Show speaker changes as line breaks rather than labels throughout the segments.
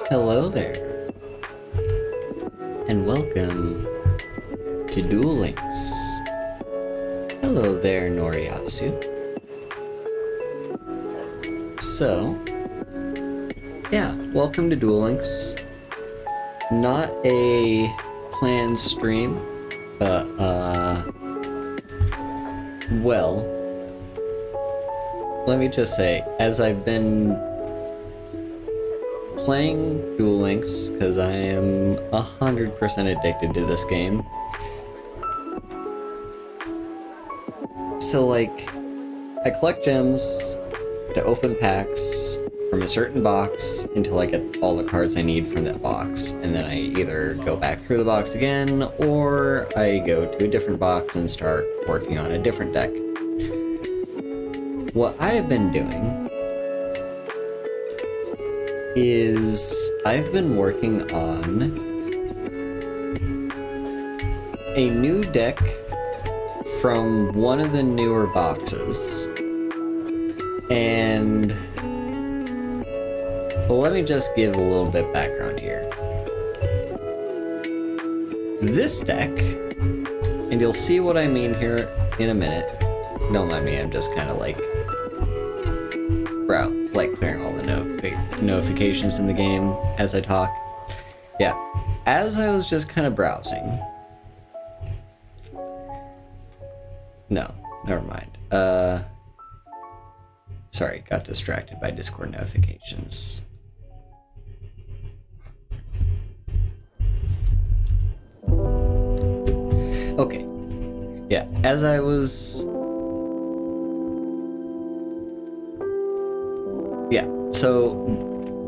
Hello there, and welcome to Duel Links. Hello there, Noriyasu. So, yeah, welcome to Duel Links. Not a planned stream, but, well, let me just say, as I've been playing Duel Links, because I am 100% addicted to this game. So, like, I collect gems to open packs from a certain box until I get all the cards I need from that box, and then I either go back through the box again, or I go to a different box and start working on a different deck. What I have been doing is I've been working on a new deck from one of the newer boxes. And well, let me just give a little bit background here. This deck, and you'll see what I mean here in a minute. Don't mind me, I'm just kind of like clearing all the notifications in the game as I talk. Yeah, as I was just kind of browsing. No, never mind. Sorry, got distracted by Discord notifications. Okay. Yeah, as I was... Yeah, so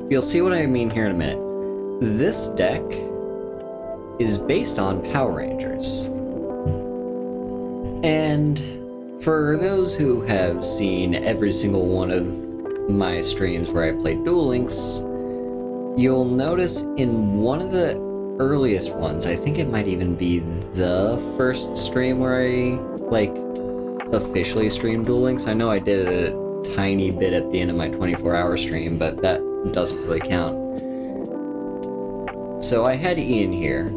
you'll see what I mean here in a minute. This deck is based on Power Rangers. And for those who have seen every single one of my streams where I play Duel Links, you'll notice in one of the earliest ones, I think it might even be the first stream where I, officially streamed Duel Links. I know I did a tiny bit at the end of my 24-hour stream, but that doesn't really count. So I had Ian here,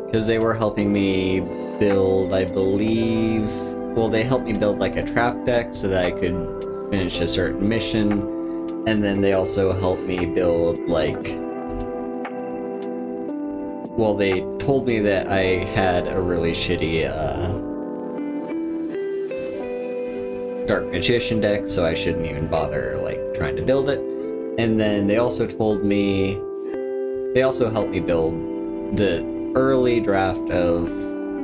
because they were helping me build, I believe... Well, they helped me build, like, a trap deck so that I could finish a certain mission, and then they also helped me build, like... Well, they told me that I had a really shitty, Dark Magician deck, so I shouldn't even bother, trying to build it. And then they also told me... They also helped me build the early draft of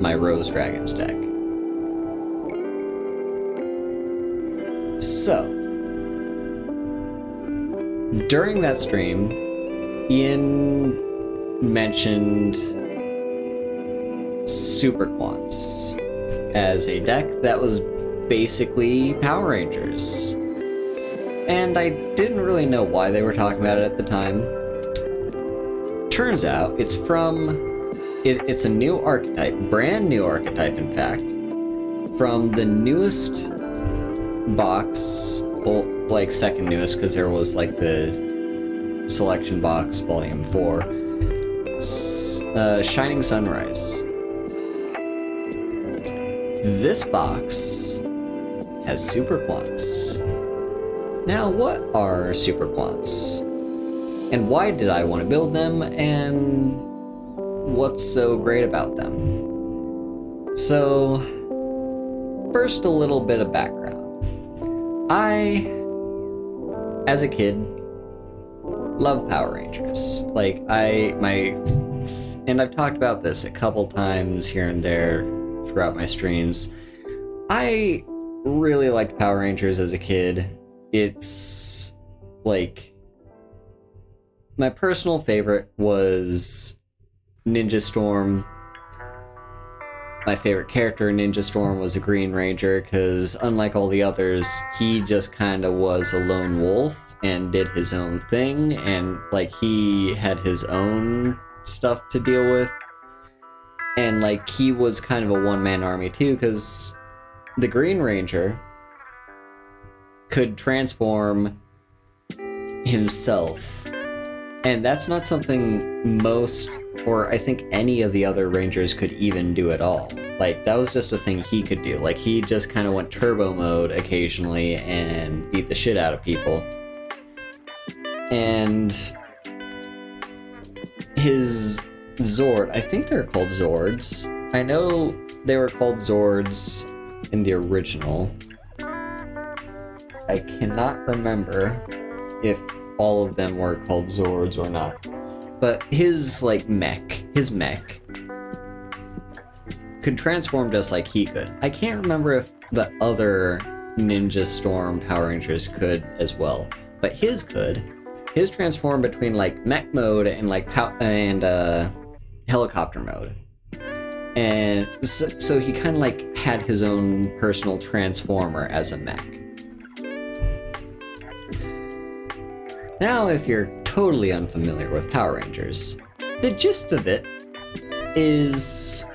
my Rose Dragons deck. So, during that stream, Ian mentioned Super Quants as a deck that was basically Power Rangers. And I didn't really know why they were talking about it at the time. Turns out it's it's a new archetype, brand new archetype in fact, from the newest box, well, second newest, because there was the selection box volume 4, Shining Sunrise. This box has Super Quants. Now, what are Super Quants? And why did I want to build them? And what's so great about them? So, first a little bit of background. I, as a kid, love Power Rangers. And I've talked about this a couple times here and there throughout my streams. I really liked Power Rangers as a kid. It's, my personal favorite was Ninja Storm. My favorite character in Ninja Storm was a Green Ranger, because unlike all the others, he just kind of was a lone wolf and did his own thing, and he had his own stuff to deal with. And he was kind of a one-man army too, because the Green Ranger could transform himself. And that's not something most, or I think any of the other Rangers could even do at all. Like, that was just a thing he could do. Like, he just kind of went turbo mode occasionally and beat the shit out of people. And his Zord, I think they're called Zords. I know they were called Zords in the original. I cannot remember if all of them were called Zords or not. But his, like, mech could transform just like he could. I can't remember if the other Ninja Storm Power Rangers could as well, but his could. His transformed between, like, mech mode and, like, helicopter mode. And so he kind of, like, had his own personal transformer as a mech. Now, if you're totally unfamiliar with Power Rangers, the gist of it is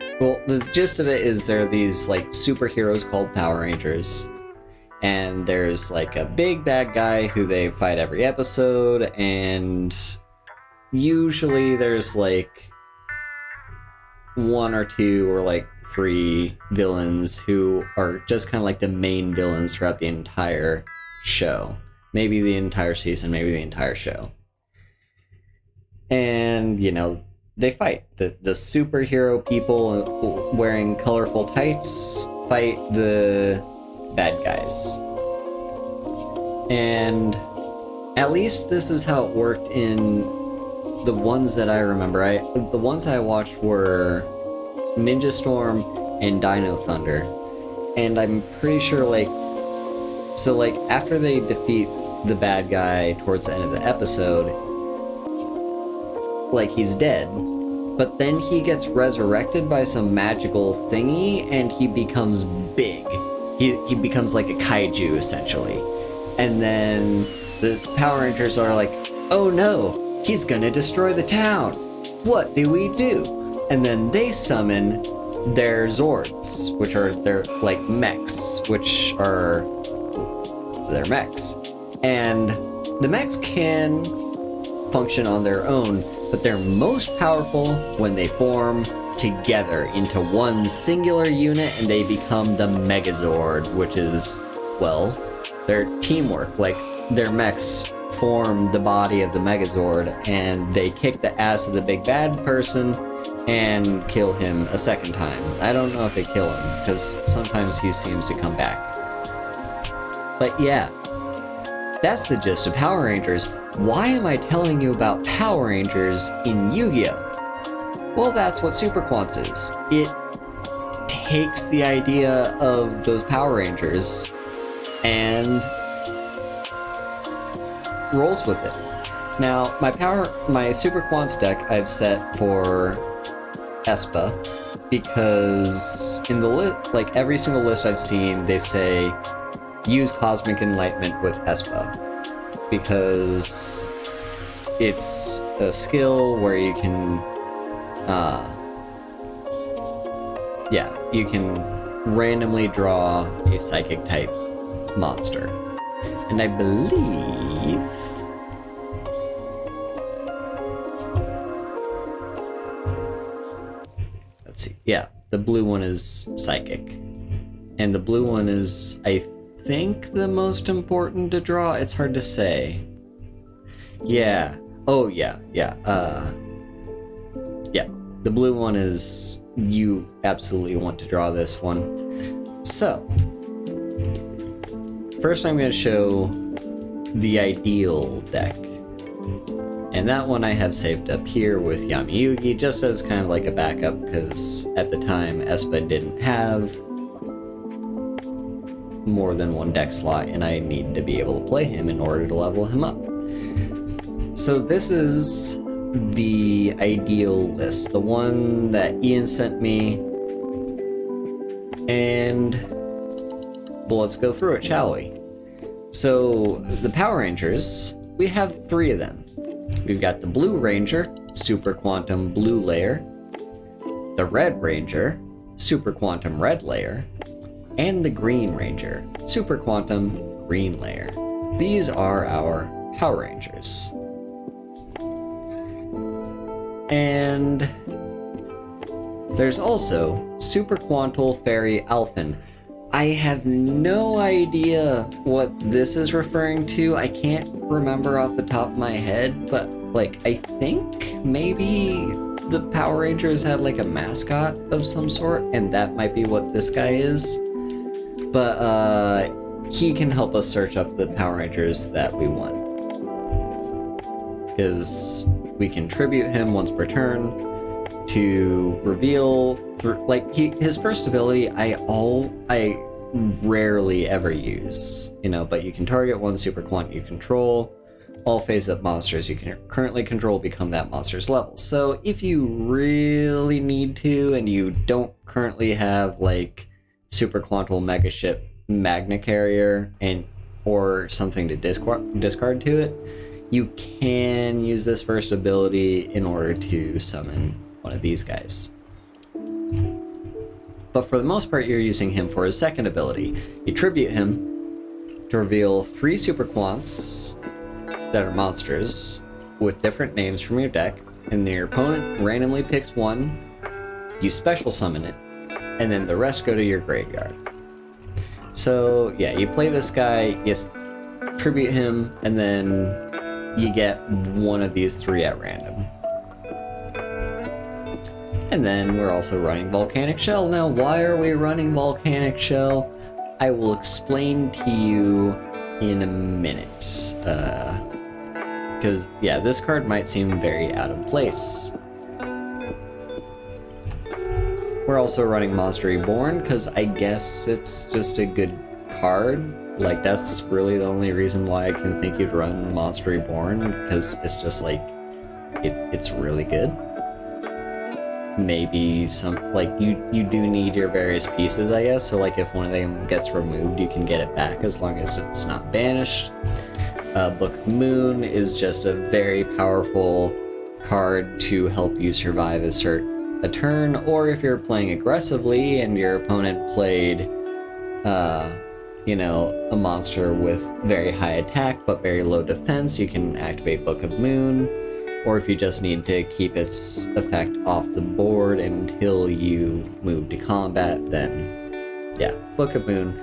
the gist of it is there are these, like, superheroes called Power Rangers, and there's, like, a big bad guy who they fight every episode, and usually there's, like, 1 or 2 or, like, 3 villains who are just kind of like the main villains throughout the entire show. Maybe the entire season, maybe the entire show. And, you know, they fight. The superhero people wearing colorful tights fight the bad guys. And at least this is how it worked in the ones that I remember. The ones I watched were Ninja Storm and Dino Thunder. And I'm pretty sure, like, so, like, after they defeat the bad guy towards the end of the episode, like, he's dead, but then he gets resurrected by some magical thingy, and he becomes big. He becomes like a kaiju, essentially. And then the Power Rangers are like, oh no, he's gonna destroy the town. What do we do? And then they summon their Zords, which are their, like, mechs, which are their mechs. And the mechs can function on their own, but they're most powerful when they form together into one singular unit, and they become the Megazord, which is, well, their teamwork. Like, their mechs form the body of the Megazord, and they kick the ass of the big bad person and kill him a second time. I don't know if they kill him, because sometimes he seems to come back. But yeah, that's the gist of Power Rangers. Why am I telling you about Power Rangers in Yu-Gi-Oh? Well, that's what Super Quants is. It takes the idea of those Power Rangers and rolls with it. Now, my Super Quants deck I've set for Espa, because in the list, like, every single list I've seen, they say use Cosmic Enlightenment with Espa, because it's a skill where you can you can randomly draw a psychic type monster. And I believe let's see. Yeah, the blue one is psychic. And the blue one is, I think, the most important to draw. It's hard to say. Yeah. Oh, yeah. Yeah. The blue one is, you absolutely want to draw this one. So, first I'm going to show the ideal deck. And that one I have saved up here with Yami Yugi, just as kind of like a backup, because at the time Espa didn't have more than one deck slot, and I need to be able to play him in order to level him up. So this is the ideal list, the one that Ian sent me, and well, let's go through it, shall we? So the Power Rangers, we have 3 of them. We've got the Blue Ranger, Super Quantum Blue Layer, the Red Ranger, Super Quantum Red Layer, and the Green Ranger, Super Quantum Green Layer. These are our Power Rangers. And there's also Super Quantal Fairy Alphen. I have no idea what this is referring to. I can't remember off the top of my head, but like I think maybe the Power Rangers had like a mascot of some sort, and that might be what this guy is. But he can help us search up the Power Rangers that we want, because we can tribute him once per turn to reveal through, like, his first ability I rarely ever use, you know, but you can target one super quant you control. All face-up monsters you can currently control become that monster's level. So if you really need to and you don't currently have like Super Quantal Mega Ship Magna Carrier or something to discard to it, you can use this first ability in order to summon one of these guys. But for the most part, you're using him for his second ability. You tribute him to reveal 3 Super Quants that are monsters with different names from your deck, and your opponent randomly picks one, you special summon it, and then the rest go to your graveyard. So yeah, you play this guy, you tribute him, and then you get one of these 3 at random. And then we're also running Volcanic Shell. Now, why are we running Volcanic Shell? I will explain to you in a minute. Because, yeah, this card might seem very out of place. We're also running Monster Reborn, because I guess it's just a good card. Like, that's really the only reason why I can think you'd run Monster Reborn, because it's just, like, it's really good. Maybe some, like, you do need your various pieces, I guess, so like if one of them gets removed you can get it back as long as it's not banished. Book of Moon is just a very powerful card to help you survive a turn, or if you're playing aggressively and your opponent played you know, a monster with very high attack but very low defense, you can activate Book of Moon. Or if you just need to keep its effect off the board until you move to combat, then yeah, Book of Moon,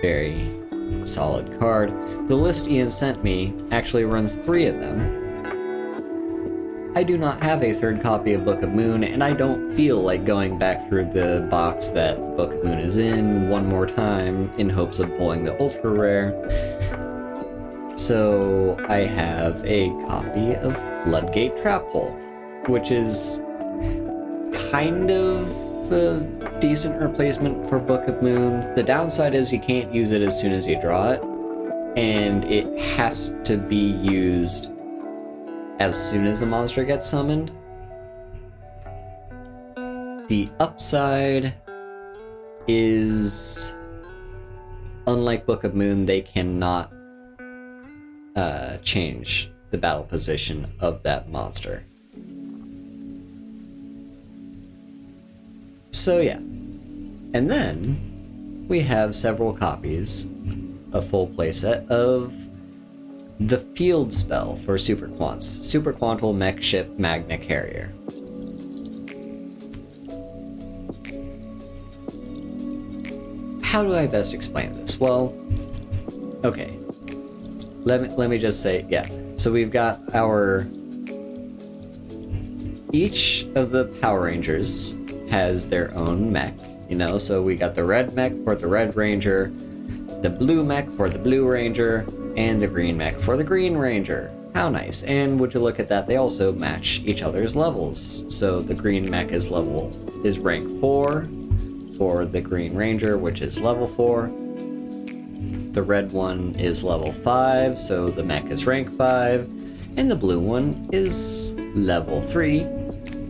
very solid card. The list Ian sent me actually runs 3 of them. I do not have a 3rd copy of Book of Moon, and I don't feel like going back through the box that Book of Moon is in one more time in hopes of pulling the ultra rare. So I have a copy of Floodgate Trap Hole, which is kind of a decent replacement for Book of Moon. The downside is you can't use it as soon as you draw it, and it has to be used as soon as the monster gets summoned. The upside is, unlike Book of Moon, they cannot change the battle position of that monster. So yeah. And then we have several copies, a full playset of the field spell for Super Quants, Super Quantal Mech Ship Magna Carrier. How do I best explain this? Well, okay. Let me just say, yeah. So we've got each of the Power Rangers has their own mech, you know, so we got the red mech for the Red Ranger, the blue mech for the Blue Ranger, and the green mech for the Green Ranger. How nice. And would you look at that, they also match each other's levels. So the green mech is rank 4 for the Green Ranger, which is level 4. The red one is level 5, so the mech is rank 5, and the blue one is level 3,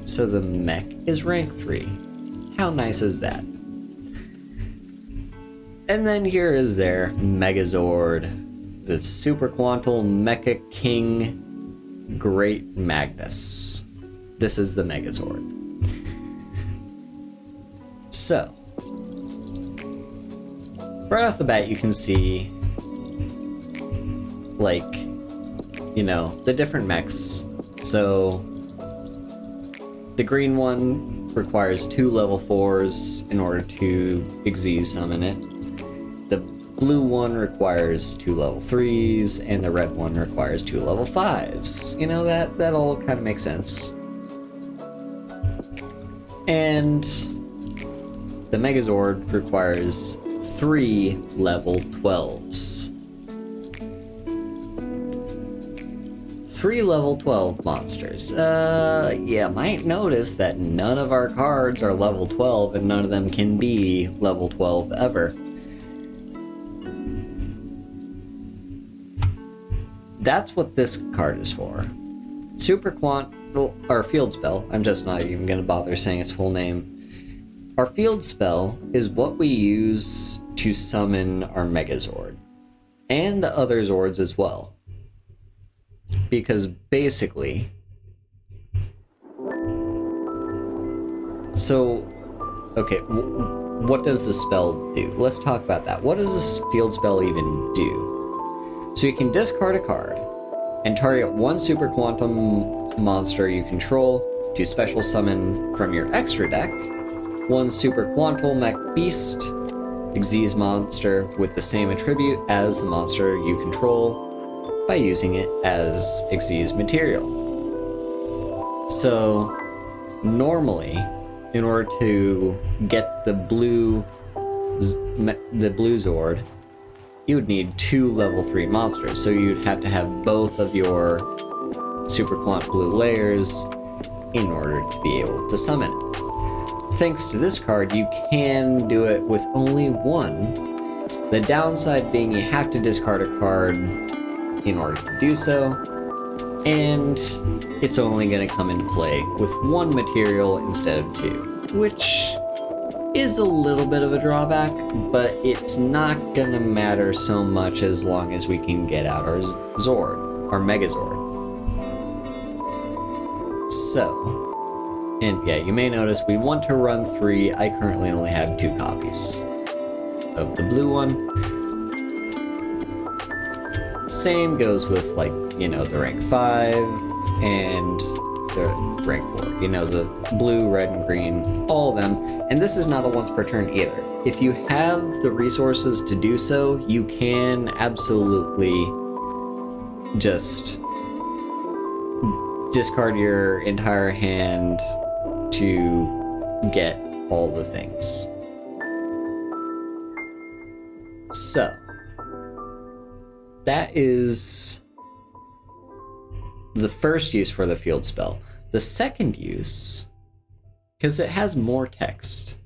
so the mech is rank 3. How nice is that? And then here is their Megazord, the Super Quantal Mecha King Great Magnus. This is the Megazord. So, right off the bat, you can see, like, you know, the different mechs. So, the green one requires 2 level 4s in order to Xyz summon it. The blue one requires 2 level 3s, and the red one requires 2 level 5s. You know, that all kind of makes sense. And the Megazord requires 3 level 12s. 3 level 12 monsters. Yeah, might notice that none of our cards are level 12 and none of them can be level 12 ever. That's what this card is for. Super Quant, or Field Spell, I'm just not even gonna bother saying its full name. Our Field Spell is what we use to summon our Megazord. And the other Zords as well. Because basically... So, okay, what does the spell do? Let's talk about that. What does this Field Spell even do? So you can discard a card and target one Super Quantum monster you control to special summon from your extra deck one Super Quantum Mech Beast Xyz monster with the same attribute as the monster you control by using it as Xyz material. So, normally, in order to get the blue Zord, you would need 2 level 3 monsters, so you'd have to have both of your Super Quant blue layers in order to be able to summon it. Thanks to this card, you can do it with only 1. The downside being you have to discard a card in order to do so, and it's only going to come into play with 1 material instead of 2, which is a little bit of a drawback, but it's not going to matter so much as long as we can get out our Zord, our Megazord. So, and yeah, you may notice we want to run 3. I currently only have 2 copies of the blue one. Same goes with, like, you know, the rank 5 and the rank 4. You know, the blue, red, and green, all of them. And this is not a once per turn either. If you have the resources to do so, you can absolutely just discard your entire hand to get all the things. So, that is the first use for the Field Spell. The second use, because it has more text,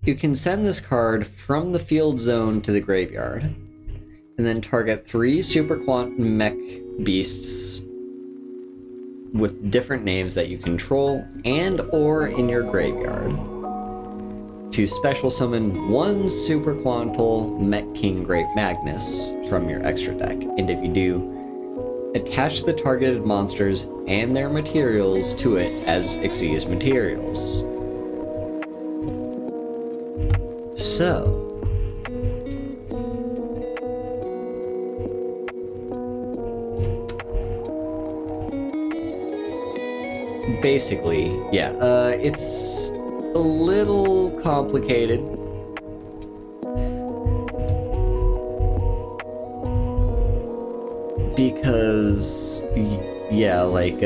you can send this card from the field zone to the graveyard, and then target 3 Super Quantum Mech Beasts with different names that you control and or in your graveyard to special summon 1 Super Quantal Mech King Great Magnus from your extra deck. And if you do, attach the targeted monsters and their materials to it as Xyz materials. So, basically, yeah, it's a little complicated. Because, yeah, like,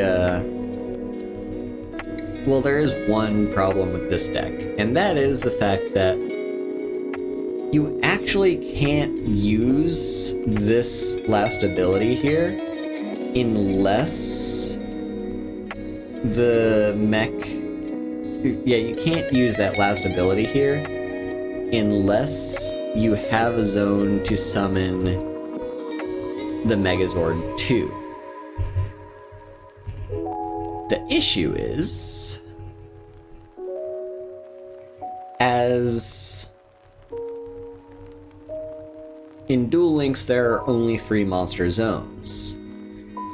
well, there is one problem with this deck, and that is the fact that you actually can't use this last ability here unless the mech... Yeah, you can't use that last ability here unless you have a zone to summon the Megazord 2. The issue is, as in Duel Links there are only 3 monster zones.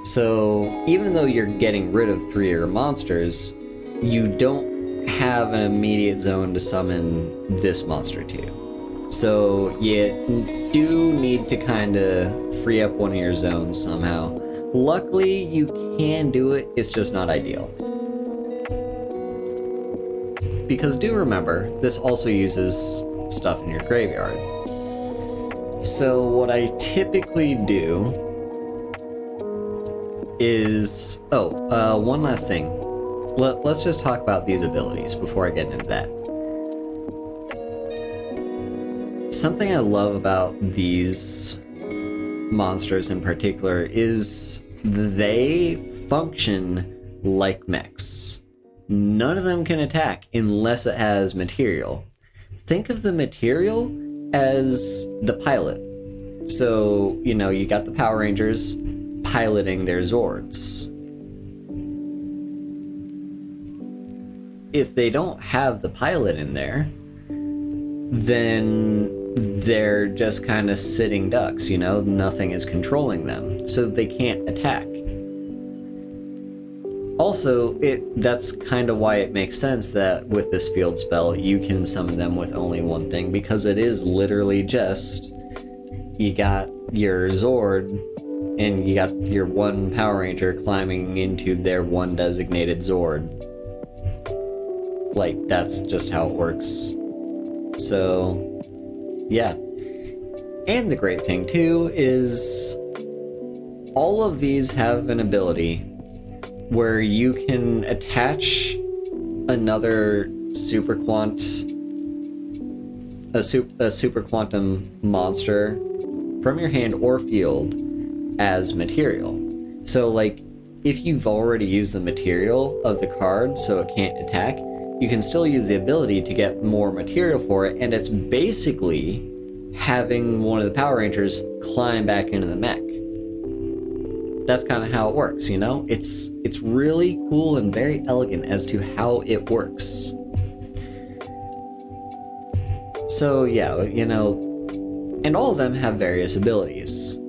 So even though you're getting rid of 3 of your monsters, you don't have an immediate zone to summon this monster to. So you do need to kind of free up one of your zones somehow. Luckily, you can do it, it's just not ideal. Because do remember, this also uses stuff in your graveyard. So what I typically do is... one last thing. Let's just talk about these abilities before I get into that. Something I love about these monsters in particular is they function like mechs. None of them can attack unless it has material. Think of the material as the pilot. So, you know, you got the Power Rangers piloting their Zords. If they don't have the pilot in there, then they're just kind of sitting ducks, you know? Nothing is controlling them, so they can't attack. Also, that's kind of why it makes sense that with this field spell, you can summon them with only one thing, because it is literally just, you got your Zord, and you got your one Power Ranger climbing into their one designated Zord. Like, that's just how it works. So, yeah. And the great thing, too, is all of these have an ability where you can attach another a super quantum monster from your hand or field as material. So, like, if you've already used the material of the card so it can't attack, you can still use the ability to get more material for it, and it's basically having one of the Power Rangers climb back into the mech. That's kind of how it works, you know? It's really cool and very elegant as to how it works. So yeah, you know, and all of them have various abilities.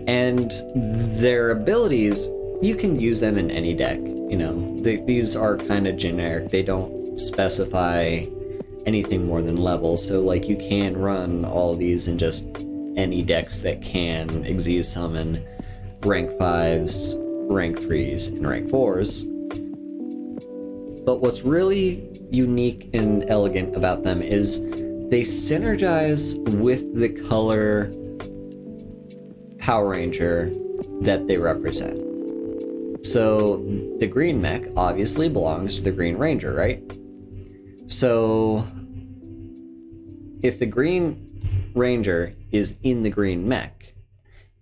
And their abilities, you can use them in any deck, you know? These are kind of generic. They don't specify anything more than levels, so like you can run all these in just any decks that can Xyz summon rank 5s, rank 3s, and rank 4s. But what's really unique and elegant about them is they synergize with the color Power Ranger that they represent. So the green mech obviously belongs to the Green Ranger, right? So if the Green Ranger is in the green mech,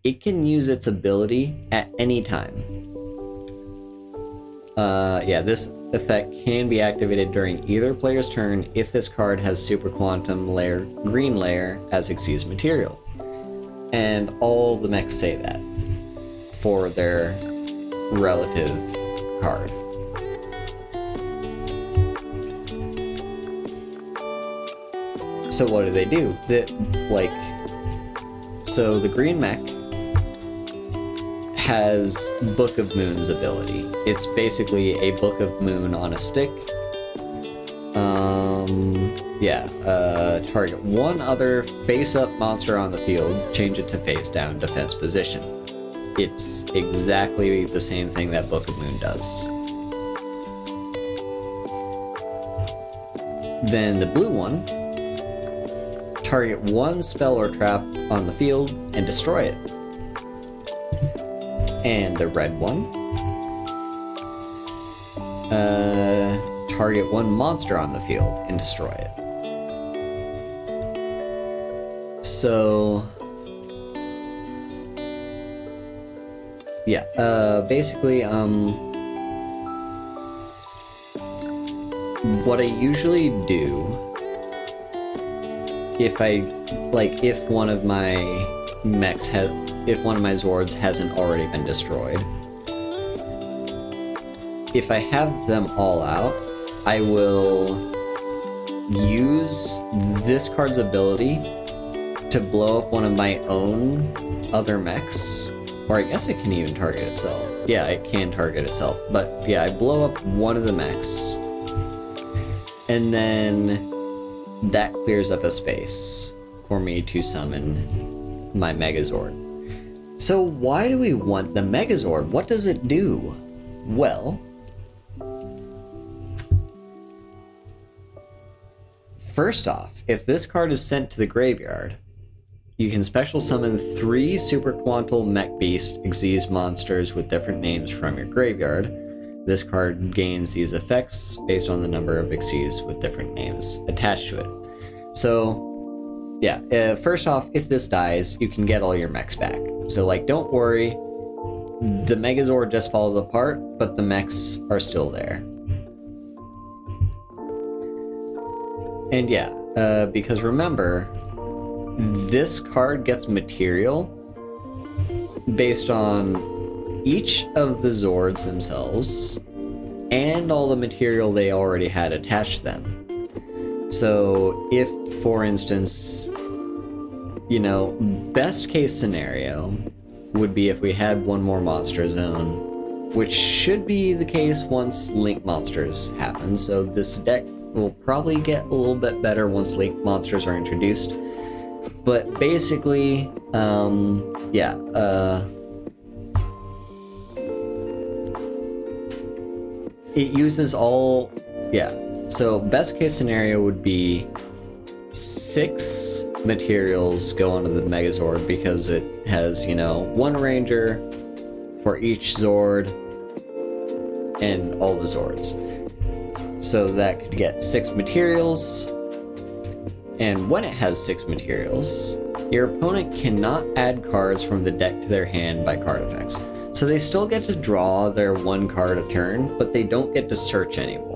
it can use its ability at any time. This effect can be activated during either player's turn if this card has Super Quantum Layer Green Layer as Xyz material. And all the mechs say that for their relative card. So what do? So the green mech has Book of Moon's ability. It's basically a Book of Moon on a stick. Target one other face-up monster on the field, change it to face-down defense position. It's exactly the same thing that Book of Moon does. Then the blue one, target one spell or trap on the field and destroy it. And the red one, target one monster on the field and destroy it. So, yeah, basically, what I usually do, if one of my mechs if one of my Zords hasn't already been destroyed, if I have them all out, I will use this card's ability to blow up one of my own other mechs. Or I guess it can even target itself. Yeah, it can target itself. But yeah, I blow up one of the mechs. And then that clears up a space for me to summon my Megazord. So why do we want the Megazord? What does it do? Well, first off, if this card is sent to the graveyard, you can special summon 3 Super Quantal Mech Beast Xyz monsters with different names from your graveyard. This card gains these effects based on the number of Xyz with different names attached to it. So, yeah, first off, if this dies, you can get all your mechs back. So, like, don't worry, the Megazord just falls apart, but the mechs are still there. And yeah, because remember, this card gets material based on each of the Zords themselves and all the material they already had attached to them. So if, for instance, you know, best case scenario would be if we had one more monster zone, which should be the case once Link Monsters happen. So this deck will probably get a little bit better once Link Monsters are introduced. But basically, it uses all, so best case scenario would be 6 materials go onto the Megazord because it has, you know, 1 Ranger for each Zord and all the Zords. So that could get 6 materials. And when it has 6 materials, your opponent cannot add cards from the deck to their hand by card effects. So they still get to draw their 1 card a turn, but they don't get to search anymore.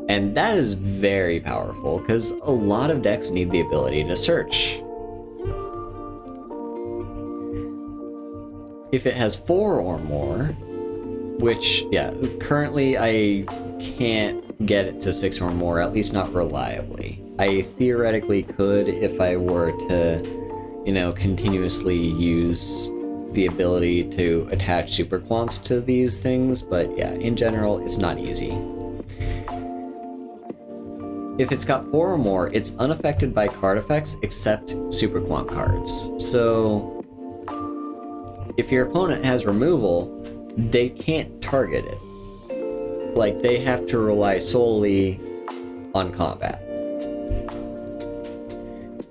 And that is very powerful, because a lot of decks need the ability to search. If it has 4 or more, which, currently I can't get it to 6 or more, at least not reliably. I theoretically could if I were to, you know, continuously use the ability to attach super quants to these things, but yeah, in general, it's not easy. If it's got 4 or more, it's unaffected by card effects except super quant cards. So if your opponent has removal, they can't target it. Like, they have to rely solely on combat.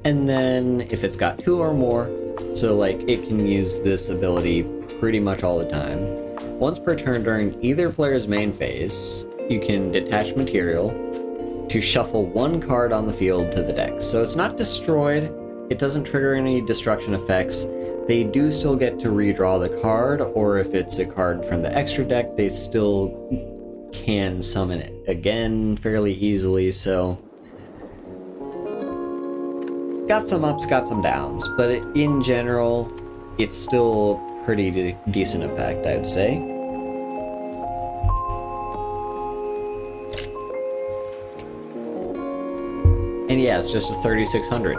And then if it's got 2 or more, so like it can use this ability pretty much all the time. Once per turn during either player's main phase, you can detach material to shuffle 1 card on the field to the deck. So it's not destroyed, it doesn't trigger any destruction effects. They do still get to redraw the card, or if it's a card from the extra deck, they still can summon it again fairly easily, so got some ups, got some downs, but in general, it's still pretty decent effect, I'd say. And yeah, it's just a 3600.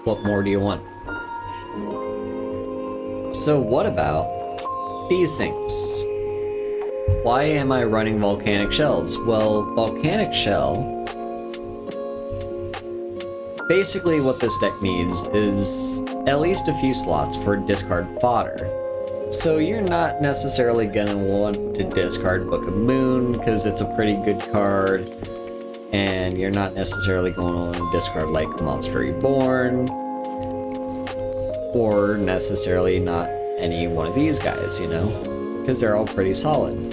What more do you want? So what about these things? Why am I running Volcanic Shells? Well, Volcanic Shell, basically what this deck needs is at least a few slots for discard fodder. So you're not necessarily gonna want to discard Book of Moon, because it's a pretty good card, and you're not necessarily going to want to discard like Monster Reborn, or necessarily not any one of these guys, you know, because they're all pretty solid.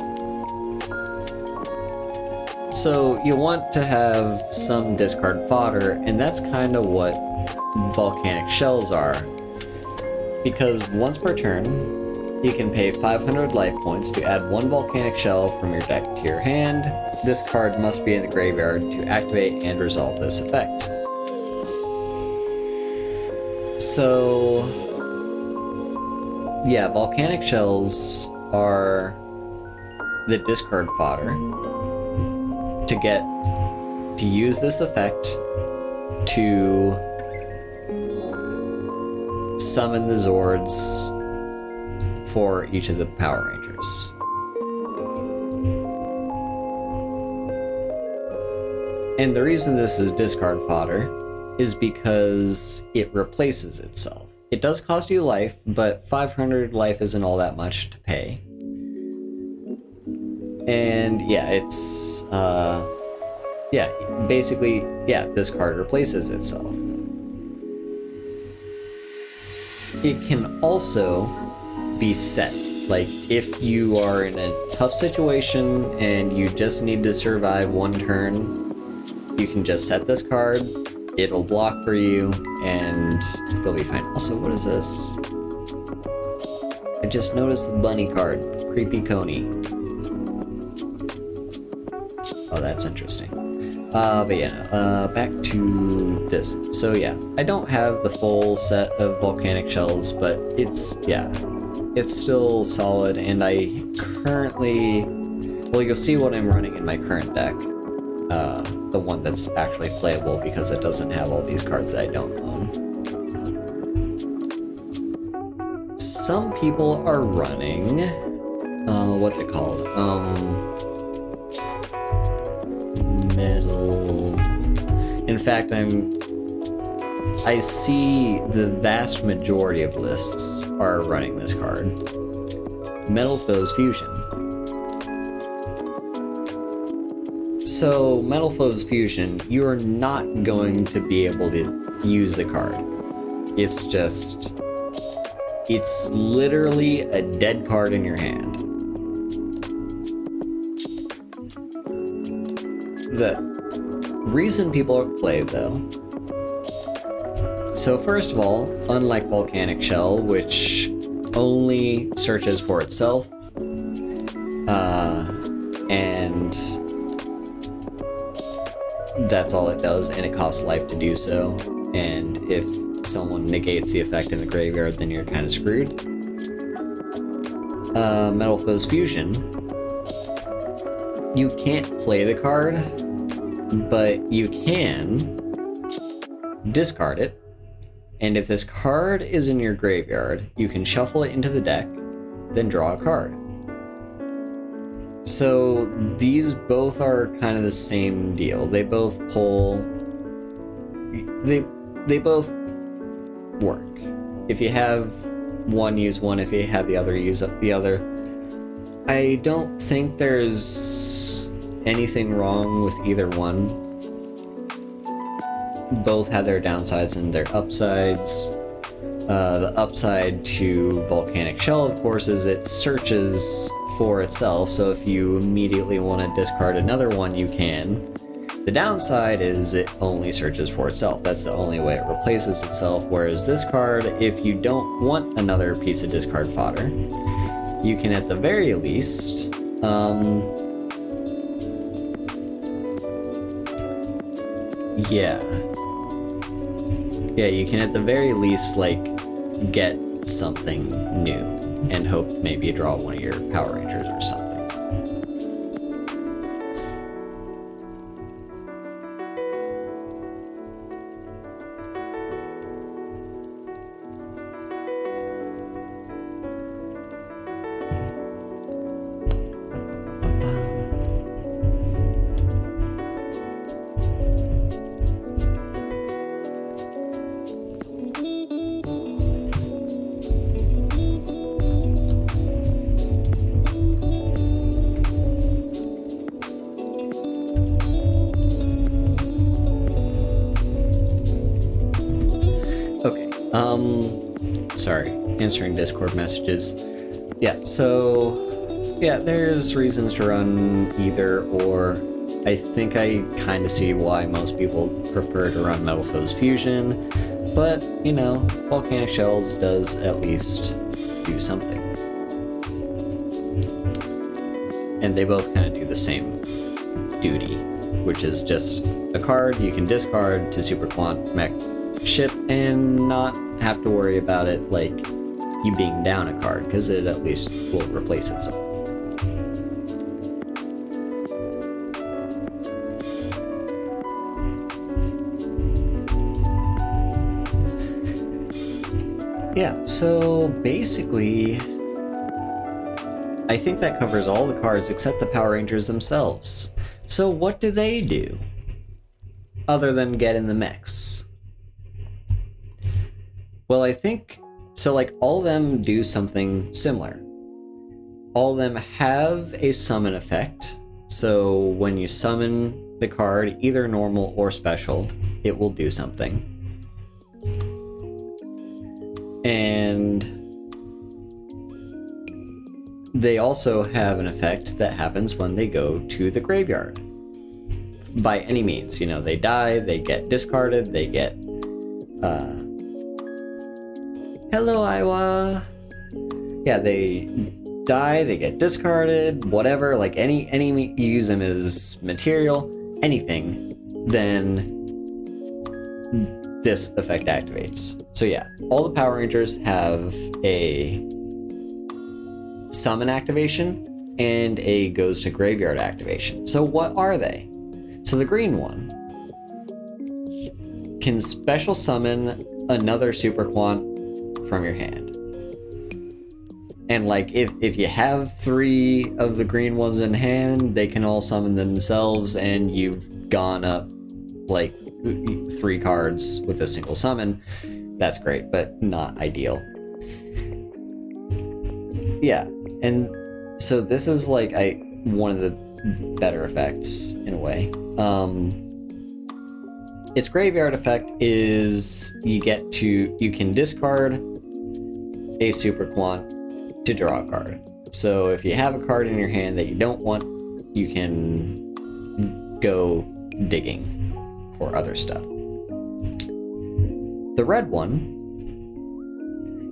So you want to have some discard fodder, and that's kind of what Volcanic Shells are. Because once per turn, you can pay 500 life points to add 1 Volcanic Shell from your deck to your hand. This card must be in the graveyard to activate and resolve this effect. So, yeah, Volcanic Shells are the discard fodder to use this effect to summon the Zords for each of the Power Rangers. And the reason this is discard fodder is because it replaces itself. It does cost you life, but 500 life isn't all that much to pay. And yeah, it's, basically, this card replaces itself. It can also be set. Like, if you are in a tough situation and you just need to survive one turn, you can just set this card, it'll block for you, and you'll be fine. Also, what is this? I just noticed the bunny card. Creepy Coney. Oh, that's interesting. But yeah, back to this. So yeah, I don't have the full set of volcanic shells, but it's still solid, and I currently, well, you'll see what I'm running in my current deck. The one that's actually playable, because it doesn't have all these cards that I don't own. Some people are running, what's it called? Metal. In fact, I see the vast majority of lists are running this card. Metal Foes Fusion. So, Metal Foes Fusion, you are not going to be able to use the card. It's literally a dead card in your hand. The reason people play, though, so first of all, unlike Volcanic Shell, which only searches for itself, and that's all it does, and it costs life to do so, and if someone negates the effect in the graveyard, then you're kind of screwed. Metal Foes Fusion, you can't play the card, but you can discard it. And if this card is in your graveyard, you can shuffle it into the deck, then draw a card. So these both are kind of the same deal. They both pull... They both work. If you have one, use one. If you have the other, use the other. I don't think there's anything wrong with either one. Both have their downsides and their upsides. The upside to Volcanic Shell, of course, is it searches for itself, so if you immediately want to discard another one, you can. The downside is it only searches for itself. That's the only way it replaces itself, whereas this card, if you don't want another piece of discard fodder, you can at the very least, you can at the very least, like, get something new and hope maybe you draw one of your Power Rangers or something. Sorry, answering Discord messages. There's reasons to run either or. I think I kind of see why most people prefer to run Metal Foes Fusion, but, you know, Volcanic Shells does at least do something. And they both kind of do the same duty, which is just a card you can discard to super quant mech shit and not have to worry about it like you being down a card, because it at least will replace itself. Yeah, so basically, I think that covers all the cards except the Power Rangers themselves. So what do they do? other than get in the mix? Well, I think, so like all of them do something similar. All of them have a summon effect, so when you summon the card, either normal or special, it will do something. And they also have an effect that happens when they go to the graveyard. By any means, you know, they die, they get discarded, they get, hello, Iowa! Yeah, they die, they get discarded, whatever, like any you use them as material, anything, then this effect activates. So yeah, all the Power Rangers have a summon activation and a goes to graveyard activation. So what are they? So the green one can special summon another Super Quant from your hand. And like if you have 3 of the green ones in hand, they can all summon themselves and you've gone up like 3 cards with a single summon. That's great, but not ideal. Yeah, and so this is like one of the better effects in a way. Its graveyard effect is you can discard a Super Quant to draw a card. So if you have a card in your hand that you don't want, you can go digging for other stuff. The red one,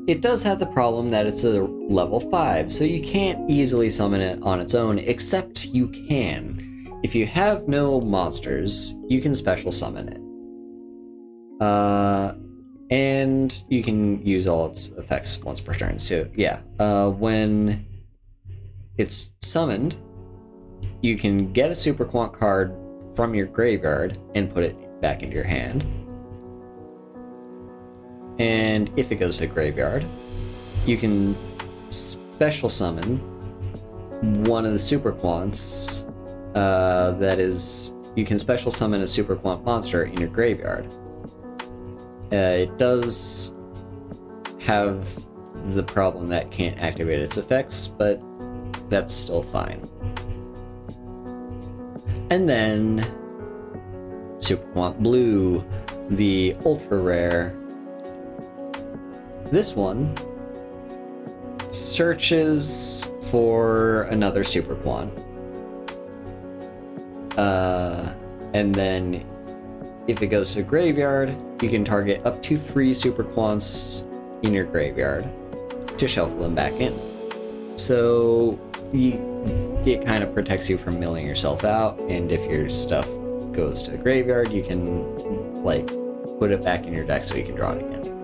it does have the problem that it's a level 5, so you can't easily summon it on its own, except you can. If you have no monsters, you can special summon it. And you can use all its effects once per turn. So yeah, when it's summoned, you can get a Super Quant card from your graveyard and put it back into your hand. And if it goes to the graveyard, you can special summon one of the Super Quants. That is, you can special summon a Super Quant monster in your graveyard. It does have the problem that it can't activate its effects, but that's still fine. And then Super Quant Blue, the ultra rare. This one searches for another Super Quant. And then if it goes to the graveyard, you can target up to 3 Super Quants in your graveyard to shuffle them back in. So it kind of protects you from milling yourself out, and if your stuff goes to the graveyard, you can like put it back in your deck so you can draw it again.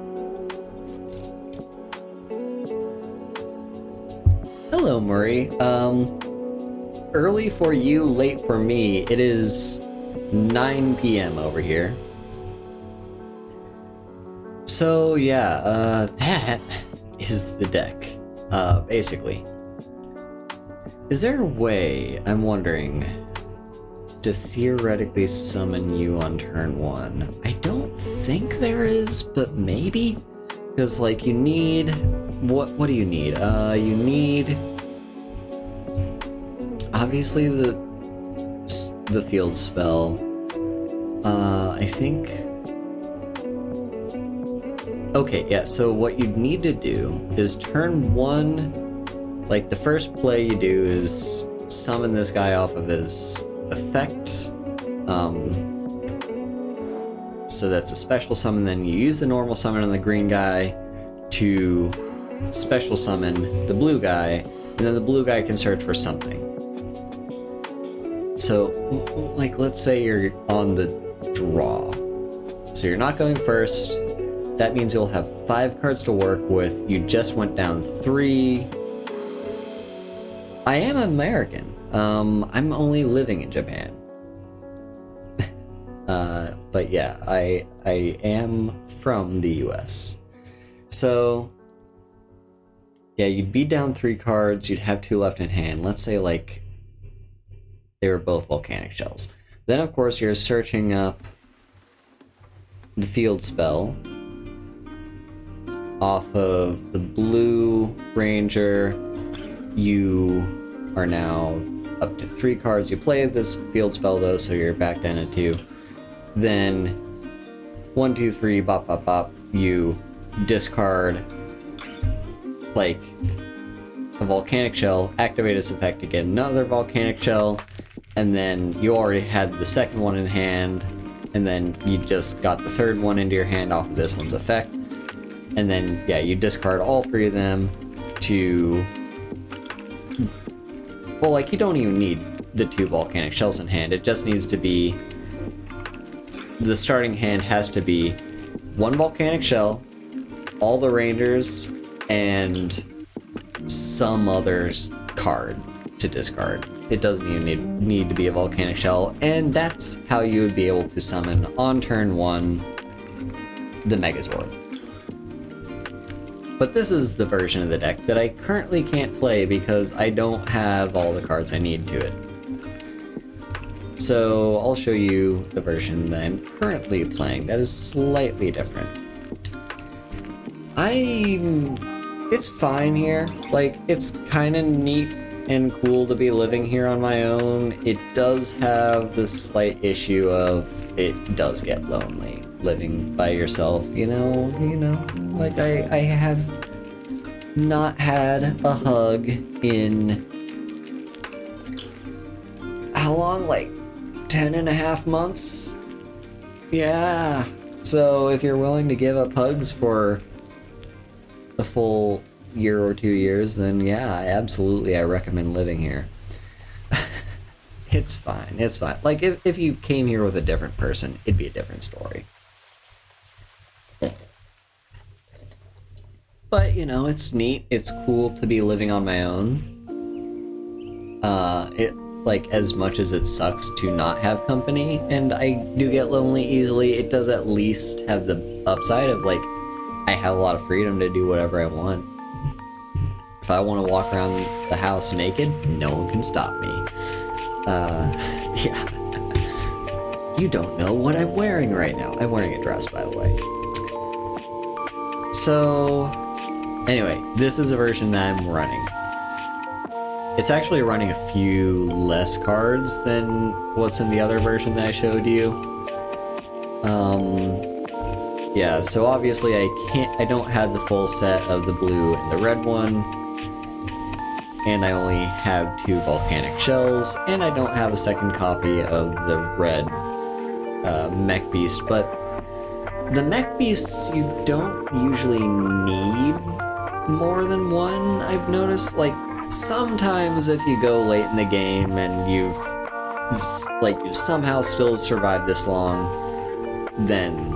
Hello, Murray. Early for you, late for me. It is 9 p.m. over here. So yeah, that is the deck, basically. Is there a way, I'm wondering, to theoretically summon you on turn 1? I don't think there is, but maybe? Because, like, you need... What do you need? You need... Obviously the field spell. I think... Okay, yeah, so what you'd need to do is turn 1, like the first play you do is summon this guy off of his effect. So that's a special summon, then you use the normal summon on the green guy to special summon the blue guy, and then the blue guy can search for something. So, like, let's say you're on the draw. So you're not going first. That means you'll have 5 cards to work with. You just went down 3. I am American. I'm only living in Japan. But yeah, I am from the US. So, yeah, you'd be down 3 cards. You'd have 2 left in hand. Let's say, like, they were both volcanic shells. Then, of course, you're searching up the field spell off of the blue ranger, you are now up to 3 cards. You play this field spell though, so you're back down to 2. Then 1, 2, 3, bop, bop, bop, you discard like a volcanic shell, activate its effect to get another volcanic shell, and then you already had the second one in hand, and then you just got the third one into your hand off of this one's effect. And then, yeah, you discard all 3 of them to... Well, like, you don't even need the 2 volcanic shells in hand. It just needs to be... The starting hand has to be 1 volcanic shell, all the rangers, and some other card to discard. It doesn't even need to be a volcanic shell, and that's how you would be able to summon on turn 1 the Megazord. But this is the version of the deck that I currently can't play because I don't have all the cards I need to it. So I'll show you the version that I'm currently playing that is slightly different. It's fine here. Like, it's kind of neat and cool to be living here on my own. It does have this slight issue of it does get lonely living by yourself, you know, like I have not had a hug in how long? Like 10.5 months? Yeah. So if you're willing to give up hugs for a full year or 2 years, then yeah, I recommend living here. It's fine. Like, if you came here with a different person, it'd be a different story. But, you know, it's neat. It's cool to be living on my own. Like, as much as it sucks to not have company, and I do get lonely easily, it does at least have the upside of, like, I have a lot of freedom to do whatever I want. If I want to walk around the house naked, no one can stop me. Yeah. You don't know what I'm wearing right now. I'm wearing a dress, by the way. So, anyway, this is a version that I'm running. It's actually running a few less cards than what's in the other version that I showed you. Yeah, so obviously I don't have the full set of the blue and the red one, and I only have 2 volcanic shells, and I don't have a second copy of the red mech beast, but the mech beasts you don't usually need more than 1, I've noticed. Like, sometimes if you go late in the game and you've somehow still survived this long, then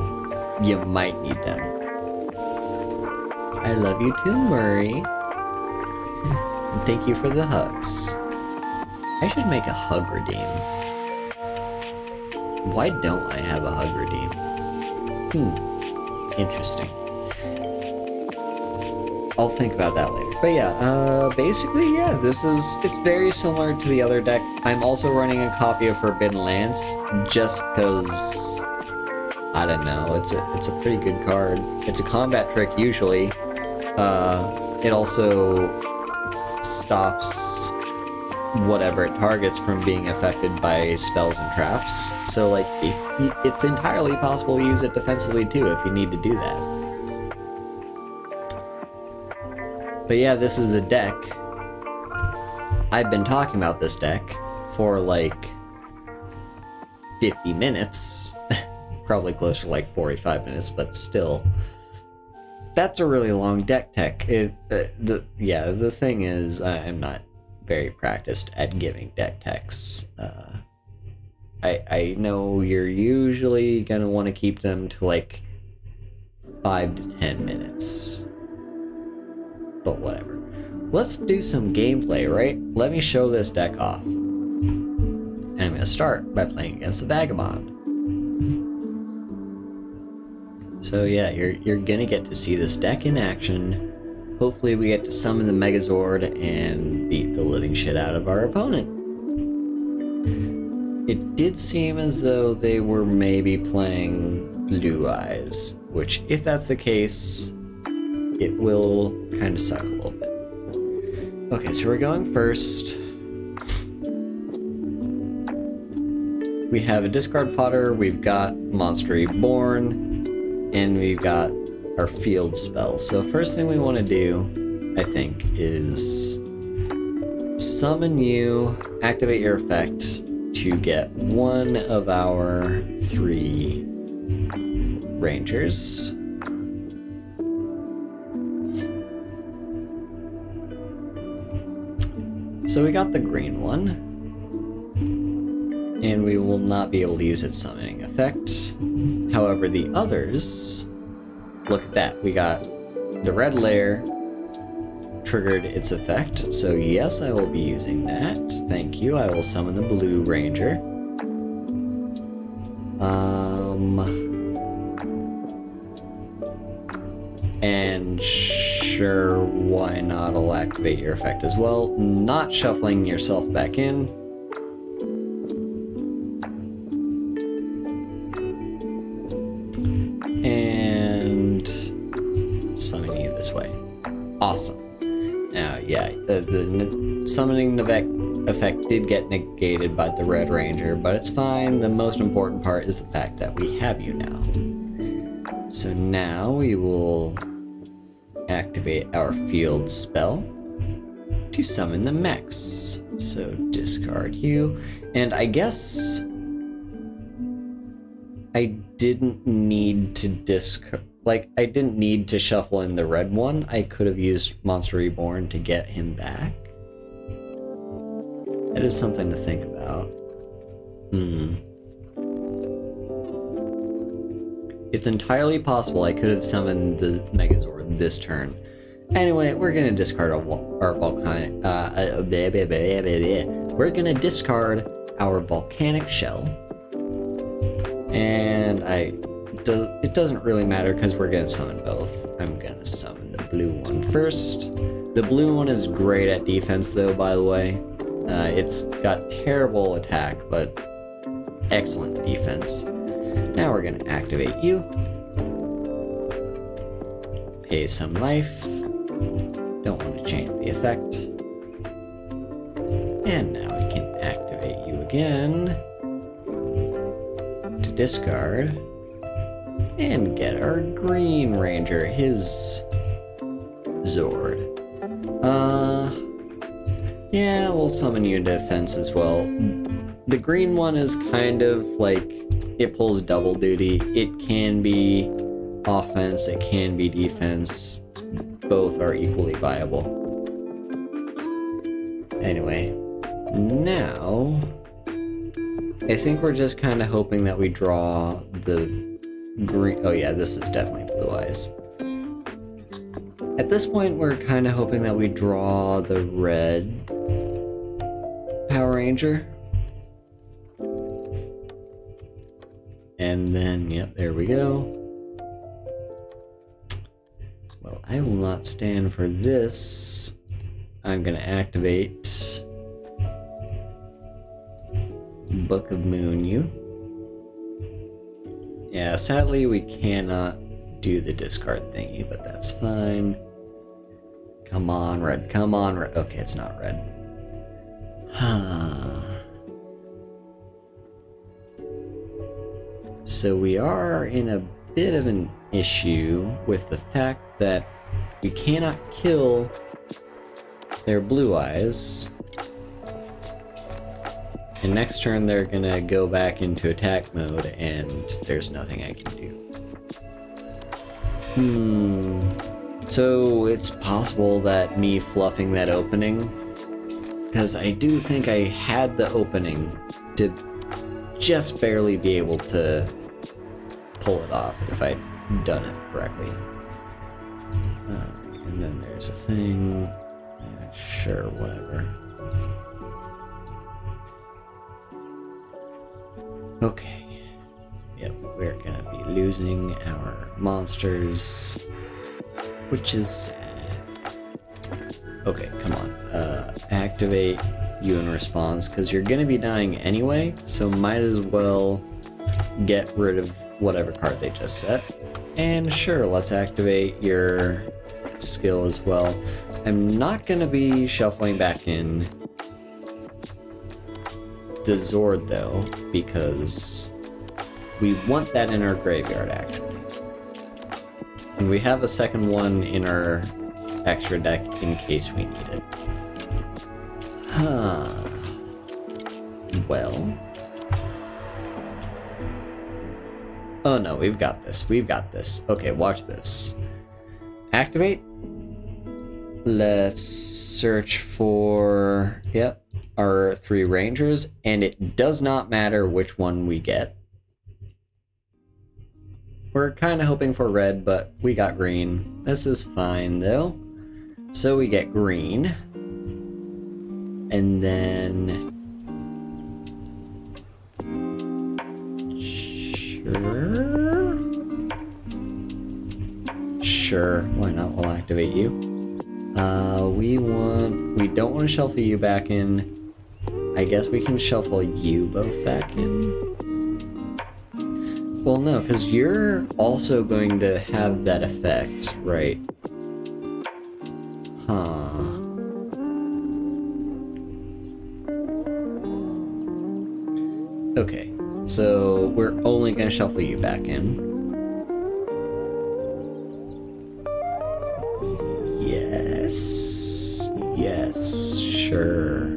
you might need them. I love you too, Murray. And thank you for the hugs. I should make a hug redeem. Why don't I have a hug redeem? Interesting. I'll think about that later. But yeah, basically, yeah, it's very similar to the other deck. I'm also running a copy of Forbidden Lance, just because, I don't know, it's a pretty good card. It's a combat trick, usually. It also stops whatever it targets from being affected by spells and traps. So, like, it's entirely possible to use it defensively, too, if you need to do that. But yeah, this is the deck. I've been talking about this deck for like 50 minutes. Probably closer to like 45 minutes, but still. That's a really long deck tech. The thing is, I'm not very practiced at giving deck techs. I know you're usually gonna want to keep them to like 5 to 10 minutes. But whatever. Let's do some gameplay, right? Let me show this deck off. And I'm going to start by playing against the Vagabond. So yeah, you're going to get to see this deck in action. Hopefully we get to summon the Megazord and beat the living shit out of our opponent. It did seem as though they were maybe playing blue eyes, which, if that's the case, it will kind of suck a little bit. Okay, so we're going first. We have a discard fodder, we've got Monster Reborn, and we've got our field spells. So first thing we want to do, I think, is summon you, activate your effect to get one of our 3 rangers. So we got the green one, and we will not be able to use its summoning effect. However, the others, look at that, we got the red layer triggered its effect, so yes, I will be using that. Thank you. I will summon the blue ranger. And sure, why not? I'll activate your effect as well, not shuffling yourself back in. And summon you this way. Awesome. Now, yeah, the summoning effect did get negated by the Red Ranger, but it's fine. The most important part is the fact that we have you now. So now we will activate our field spell to summon the mechs. So discard you, and I guess I didn't need to I didn't need to shuffle in the red one. I could have used Monster Reborn to get him back. That is something to think about. It's entirely possible I could have summoned the Megazord this turn. Anyway, we're gonna discard our volcanic. We're gonna discard our volcanic shell, and it doesn't really matter because we're gonna summon both. I'm gonna summon the blue one first. The blue one is great at defense, though. By the way, it's got terrible attack, but excellent defense. Now we're gonna activate you. Pay some life. Don't want to change the effect. And now we can activate you again to discard and get our green ranger, his Zord. Yeah, we'll summon you to defense as well. The green one is kind of like, it pulls double duty. It can be offense, it can be defense. Both are equally viable. Anyway, now I think we're just kind of hoping that we draw the green. Oh yeah, this is definitely blue eyes. At this point, we're kind of hoping that we draw the red Power Ranger. And then, yep, there we go. Well, I will not stand for this. I'm gonna activate Book of Moon you. Yeah, sadly we cannot do the discard thingy, but that's fine. Come on, red. Come on, red. Okay, it's not red. So we are in a bit of an issue with the fact that we cannot kill their blue eyes. And next turn they're gonna go back into attack mode and there's nothing I can do. So it's possible that me fluffing that opening, because I do think I had the opening to just barely be able to pull it off if I'd done it correctly. And then there's a thing. Yeah, sure, whatever. Okay. Yep, we're gonna be losing our monsters, which is sad. Okay, come on. Activate you in response, because you're gonna be dying anyway, so might as well get rid of whatever card they just set. And sure, let's activate your skill as well. I'm not going to be shuffling back in the Zord though, because we want that in our graveyard actually. And we have a second one in our extra deck in case we need it. Huh. Well. Oh no, we've got this. We've got this. Okay, watch this. Activate. Let's search for, yep, our 3 rangers, and it does not matter which one we get. We're kind of hoping for red, but we got green. This is fine though. So we get green. And then... Sure, why not? We'll activate you. We don't want to shuffle you back in. I guess we can shuffle you both back in. Well, no, because you're also going to have that effect, right? Huh. Okay, so we're only going to shuffle you back in. Yes. Yes, sure.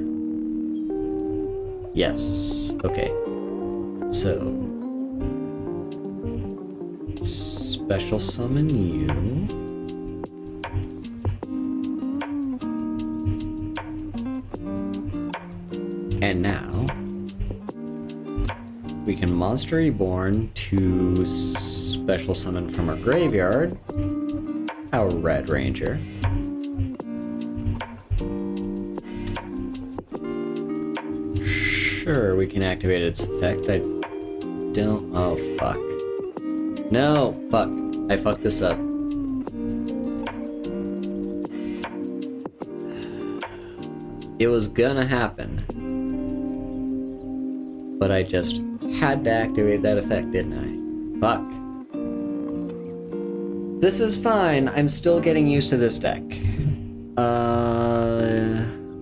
Yes, okay. So, special summon you. And now, we can Monster Reborn to special summon from our graveyard our Red Ranger. Sure, we can activate its effect. I don't... Oh, fuck. No! Fuck. I fucked this up. It was gonna happen. But I just had to activate that effect, didn't I? Fuck. This is fine. I'm still getting used to this deck.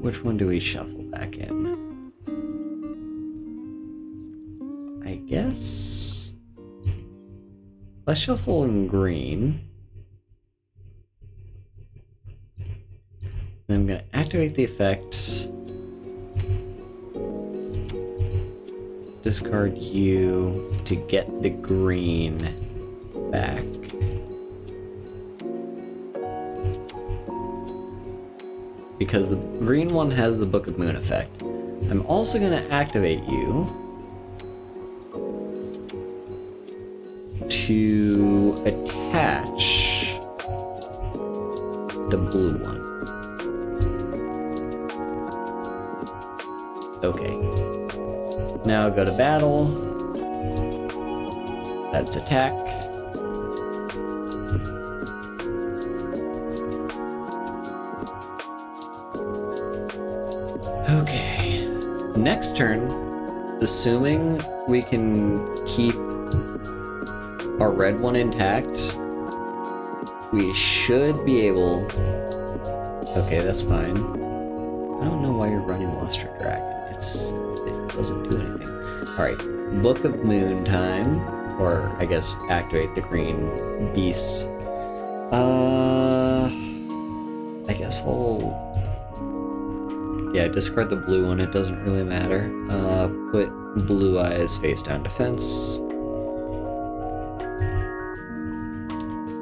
Which one do we shuffle back in? I guess... Let's shuffle in green. Then I'm gonna activate the effect. Discard you to get the green back. Because the green one has the Book of Moon effect. I'm also going to activate you to attach the blue one. Okay. Now go to battle. That's attack. Okay. Next turn, assuming we can keep our red one intact, we should be able... Okay, that's fine. I don't know why you're running Luster Dragon. It doesn't do anything. Alright, Book of Moon time. Or, I guess, activate the green beast. I guess I'll... Yeah, discard the blue one, it doesn't really matter. Put Blue Eyes face down defense.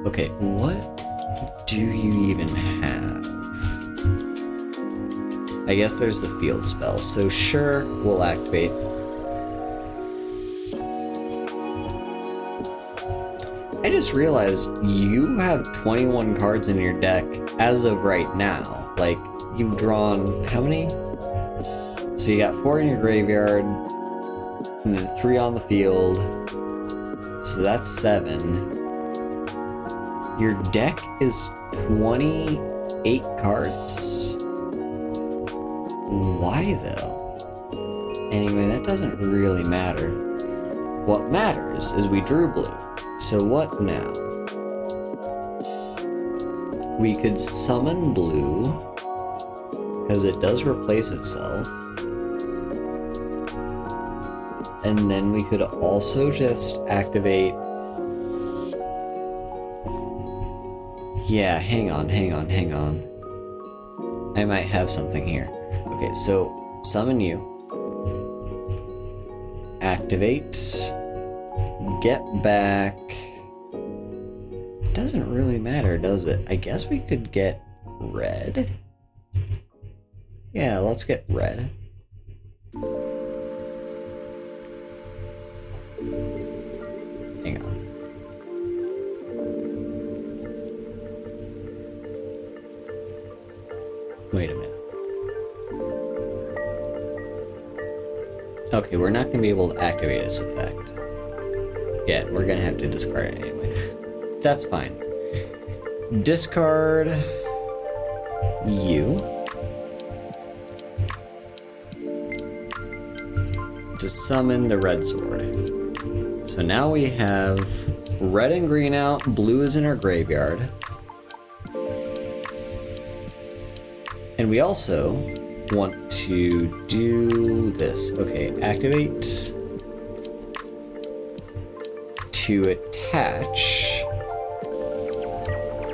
Okay, what do you even have? I guess there's the field spell, so sure, we'll activate. I just realized you have 21 cards in your deck as of right now. Like, you've drawn how many? So you got 4 in your graveyard, and then 3 on the field. So that's 7. Your deck is 28 cards. Why though? Anyway, that doesn't really matter. what matters is we drew blue. So what now? We could summon blue, because it does replace itself. And then we could also just activate... Yeah, hang on. I might have something here. Okay, so summon you. Activate. Get back. Doesn't really matter, does it? I guess we could get red. Yeah, let's get red. Hang on. Wait a minute. Okay, we're not going to be able to activate this effect. Yeah, we're going to have to discard it anyway. That's fine. Discard you to summon the red sword. So now we have red and green out, blue is in our graveyard. And we also want to do this. Okay, activate to attach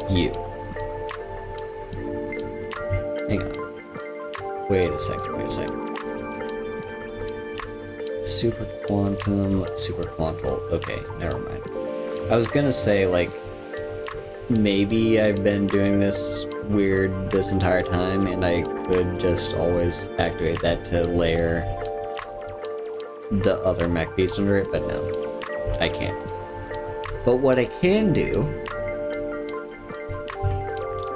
you. Hang on. Wait a second. Super quantum, super quantal. Okay, never mind. I was gonna say, like, maybe I've been doing this weird this entire time and I could just always activate that to layer the other mech beast under it, but no, I can't. But what I can do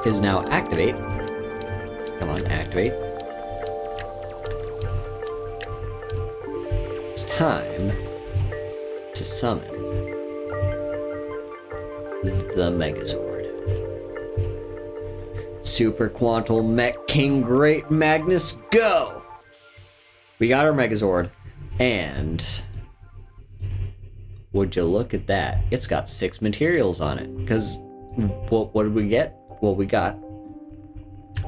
is now activate. Come on, activate. It's time to summon the Megazord. Super Quantal Mech King Great Magnus, go! We got our Megazord, and would you look at that? It's got 6 materials on it, because what did we get? Well, we got,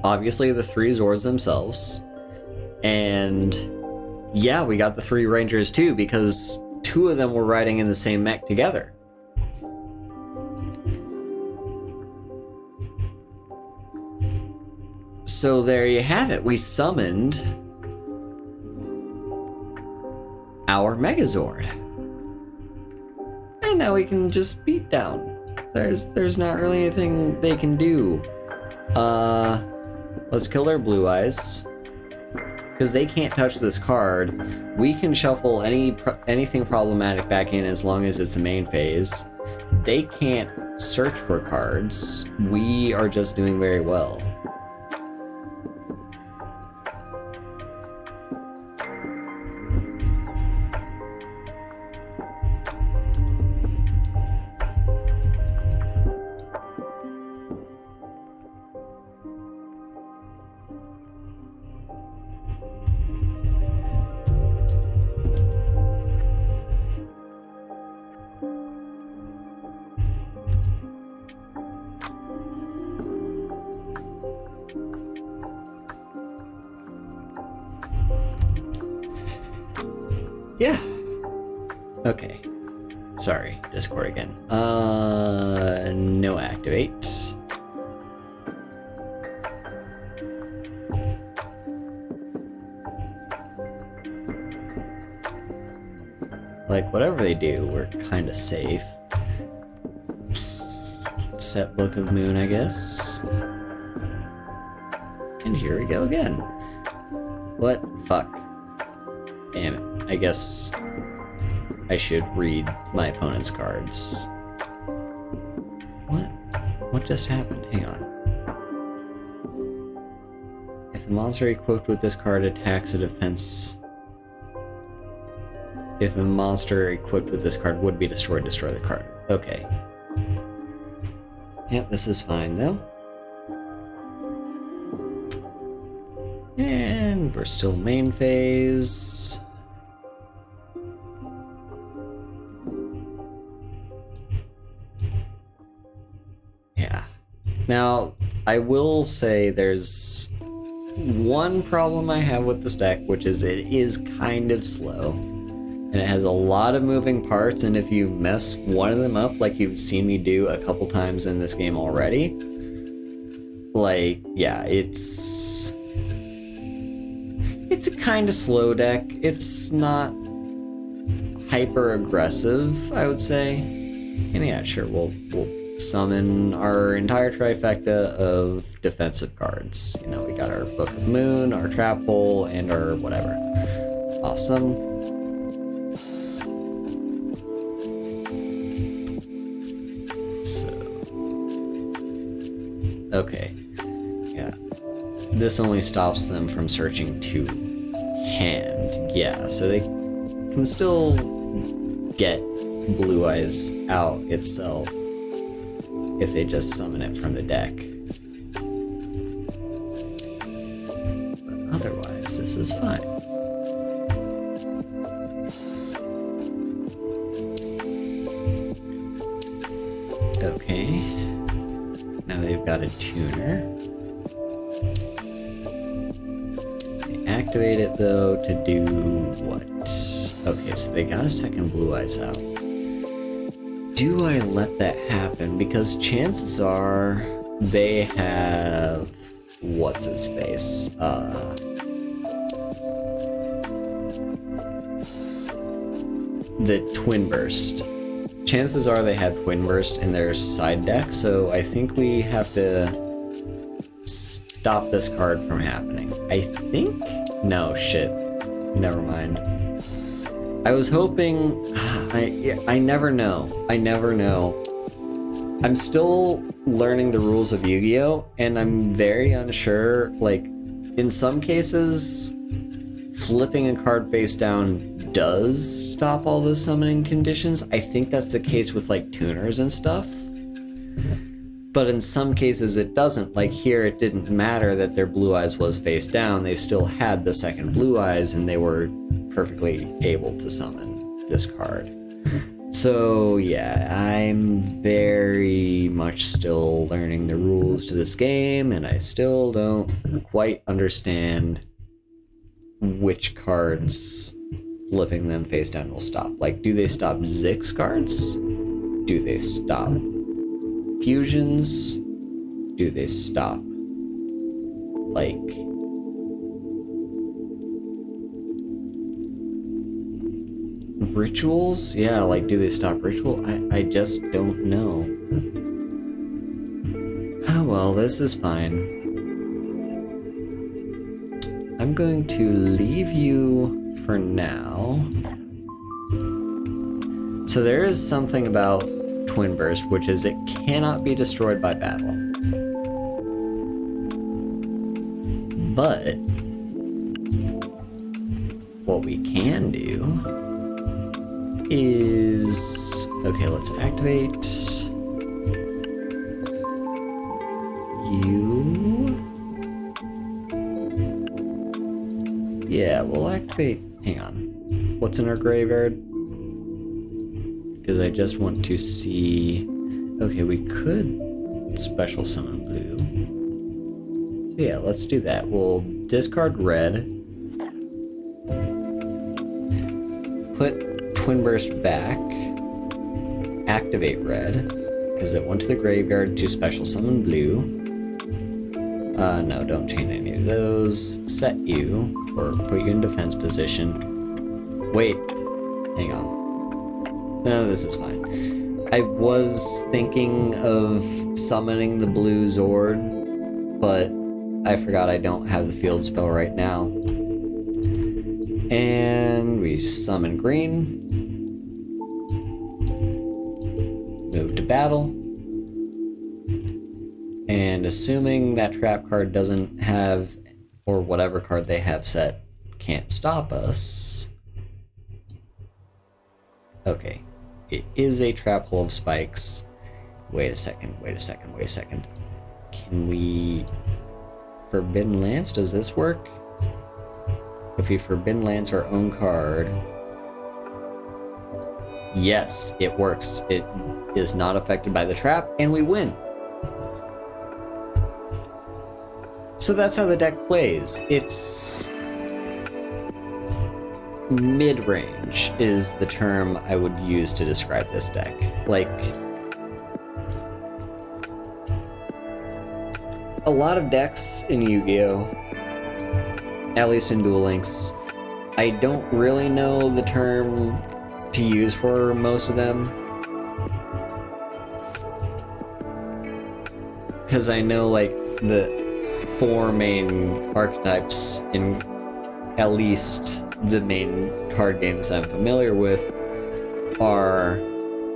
obviously, the 3 Zords themselves, and yeah, we got the 3 Rangers too, because 2 of them were riding in the same mech together. So there you have it. We summoned our Megazord. And now we can just beat down. There's not really anything they can do. Let's kill their blue eyes. Because they can't touch this card. We can shuffle anything problematic back in as long as it's the main phase. They can't search for cards. We are just doing very well. Yeah. Okay. Sorry, Discord again. No activate. Like, whatever they do, we're kinda safe. Set Book of Moon, I guess. And here we go again. What? Fuck. Damn it. I guess I should read my opponent's cards. What? What just happened? Hang on. If a monster equipped with this card attacks a defense... If a monster equipped with this card would be destroyed, destroy the card. Okay. Yep, this is fine, though. And we're still main phase. Now, I will say there's one problem I have with this deck, which is it is kind of slow. And it has a lot of moving parts, and if you mess one of them up, like you've seen me do a couple times in this game already, like, yeah, it's a kind of slow deck. It's not hyper aggressive, I would say. And yeah, sure, we'll summon our entire trifecta of defensive cards. You know, we got our Book of Moon, our Trap Hole, and our whatever. Awesome. Okay, yeah. This only stops them from searching to hand. Yeah, so they can still get Blue Eyes out itself if they just summon it from the deck. But otherwise, this is fine. Okay. Now they've got a tuner. They activate it though to do what? Okay, so they got a second Blue Eyes out. Do I let that happen? Because chances are they have what's his face? The Twin Burst. Chances are they have Twin Burst in their side deck, so I think we have to stop this card from happening. I think? No, shit. Never mind. I was hoping... I never know. I never know. I'm still learning the rules of Yu-Gi-Oh! And I'm very unsure. Like, in some cases, flipping a card face down does stop all the summoning conditions. I think that's the case with like tuners and stuff. But in some cases it doesn't. Like here, it didn't matter that their Blue Eyes was face down. They still had the second Blue Eyes and they were perfectly able to summon this card. So yeah, I'm very much still learning the rules to this game, and I still don't quite understand which cards flipping them face down will stop. Like, do they stop Zix cards? Do they stop fusions? Do they stop, like, rituals? Yeah, like, do they stop ritual? I just don't know. Oh well, this is fine. I'm going to leave you for now. So there is something about Twin Burst, which is it cannot be destroyed by battle. But what we can do is... Okay, let's activate you. Yeah, we'll activate... Hang on. What's in our graveyard? Because I just want to see... Okay, we could special summon blue. So yeah, let's do that. We'll discard red. Put Twin Burst back. Activate red. Because it went to the graveyard to special summon blue. No, don't chain any of those. Set you. Or put you in defense position. Wait, hang on. No, this is fine. I was thinking of summoning the blue Zord, but I forgot I don't have the field spell right now. And we summon green. Move to battle. And assuming that trap card doesn't have, or whatever card they have set can't stop us. Okay, it is a trap hole of spikes. Wait a second. Can we... Forbidden Lance, does this work? If we Forbidden Lance our own card... Yes, it works. It is not affected by the trap, and we win. So that's how the deck plays. It's mid-range is the term I would use to describe this deck. Like, a lot of decks in Yu-Gi-Oh!, at least in Duel Links, I don't really know the term to use for most of them. Because I know, like, the 4 main archetypes in at least the main card games I'm familiar with are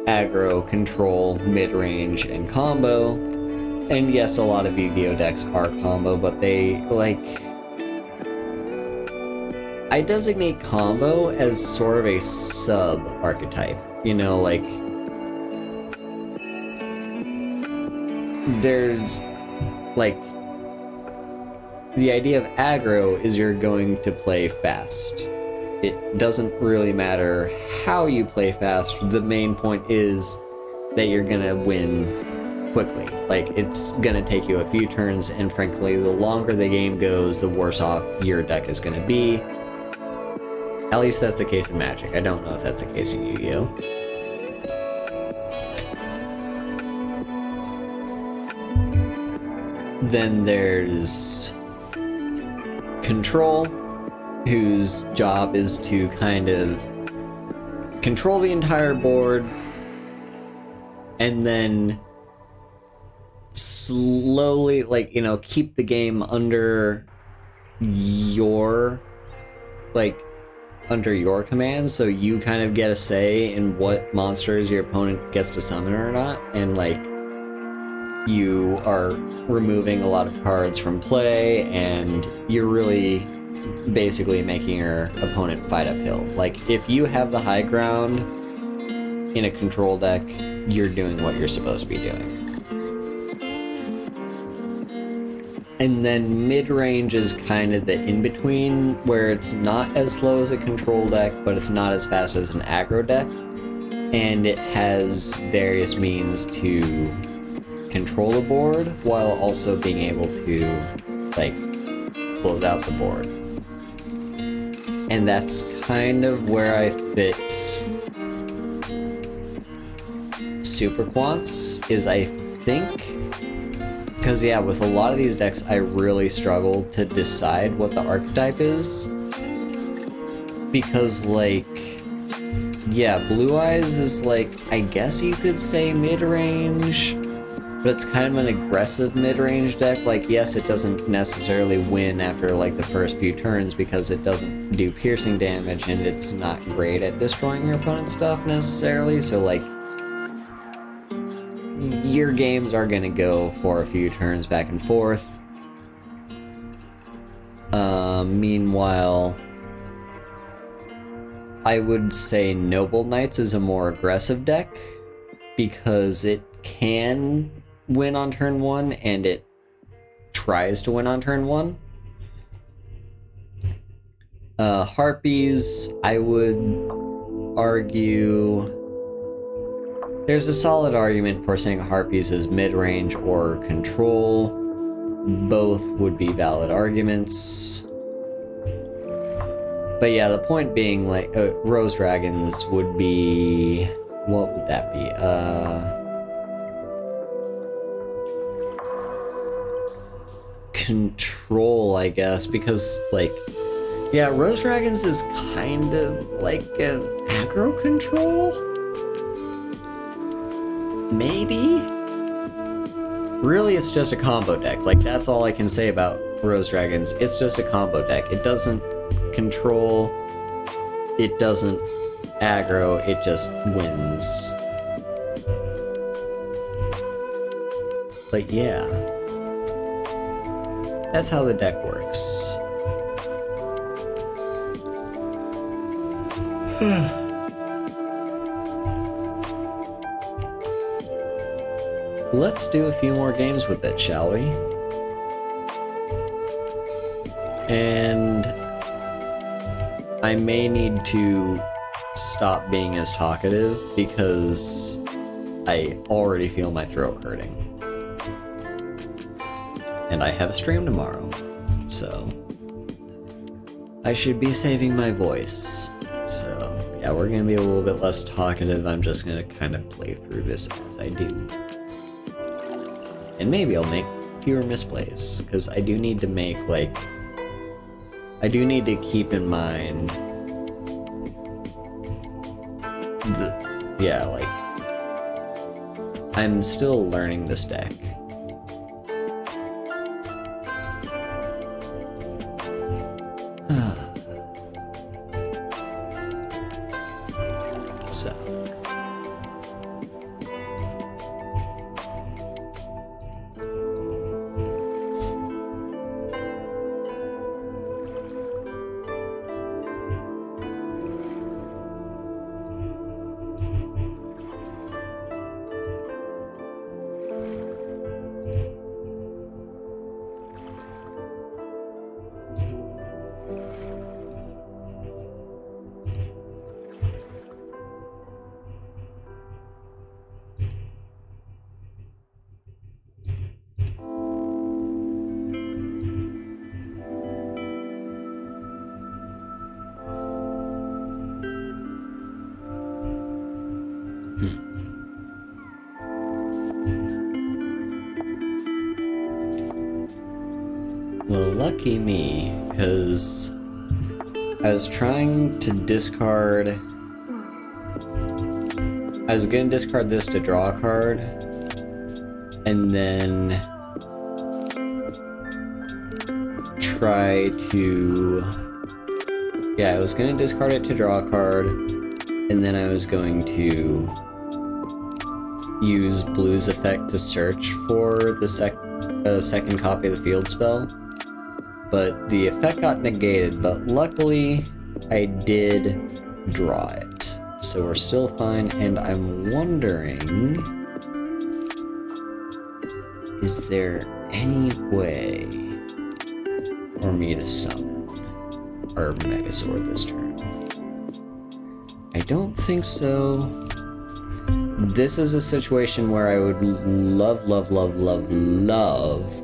aggro, control, mid-range, and combo. And yes, a lot of Yu-Gi-Oh! Decks are combo, but they, like... I designate combo as sort of a sub-archetype. You know, like... There's... like... The idea of aggro is you're going to play fast. It doesn't really matter how you play fast. The main point is that you're gonna win quickly. Like, it's gonna take you a few turns, and frankly, the longer the game goes, the worse off your deck is gonna be. At least that's the case in Magic. I don't know if that's the case in Yu-Gi-Oh! Then there's Control, whose job is to kind of control the entire board and then slowly, like, you know, keep the game under your, like, under your command, so you kind of get a say in what monsters your opponent gets to summon or not, and, like, you are removing a lot of cards from play, and you're really basically making your opponent fight uphill. Like, if you have the high ground in a control deck, you're doing what you're supposed to be doing. And then mid-range is kind of the in-between, where it's not as slow as a control deck, but it's not as fast as an aggro deck, and it has various means to control the board while also being able to, like, close out the board. And that's kind of where I fit Super Quants, is I think, because yeah, with a lot of these decks I really struggle to decide what the archetype is, because, like, yeah, Blue Eyes is, like, I guess you could say mid-range, but it's kind of an aggressive mid-range deck. Like, yes, it doesn't necessarily win after, like, the first few turns because it doesn't do piercing damage, and it's not great at destroying your opponent's stuff necessarily, so, like, your games are gonna go for a few turns back and forth. Meanwhile, I would say Noble Knights is a more aggressive deck because it can win on turn 1, and it tries to win on turn 1. Harpies, I would argue... There's a solid argument for saying Harpies is mid-range or control. Both would be valid arguments. But yeah, the point being, like, Rose Dragons would be... What would that be? Control, I guess, because, like, yeah, Rose Dragons is kind of like an aggro control? Maybe? Really, it's just a combo deck. Like, that's all I can say about Rose Dragons. It's just a combo deck. It doesn't control, it doesn't aggro, it just wins. But yeah, that's how the deck works. Let's do a few more games with it, shall we? And I may need to stop being as talkative because I already feel my throat hurting. and I have a stream tomorrow, so I should be saving my voice. So yeah, we're gonna be a little bit less talkative. I'm just gonna kind of play through this as I do. And maybe I'll make fewer misplays, because I do need to make, like, I do need to keep in mind yeah, like, I'm still learning this deck. So. Well, lucky me, because I was trying to discard... I was gonna discard this to draw a card, and then try to... Yeah, I was gonna discard it to draw a card, and then I was going to use Blue's effect to search for the second copy of the field spell. But the effect got negated, but luckily I did draw it. So we're still fine, and I'm wondering, is there any way for me to summon our Megazord this turn? I don't think so. This is a situation where I would love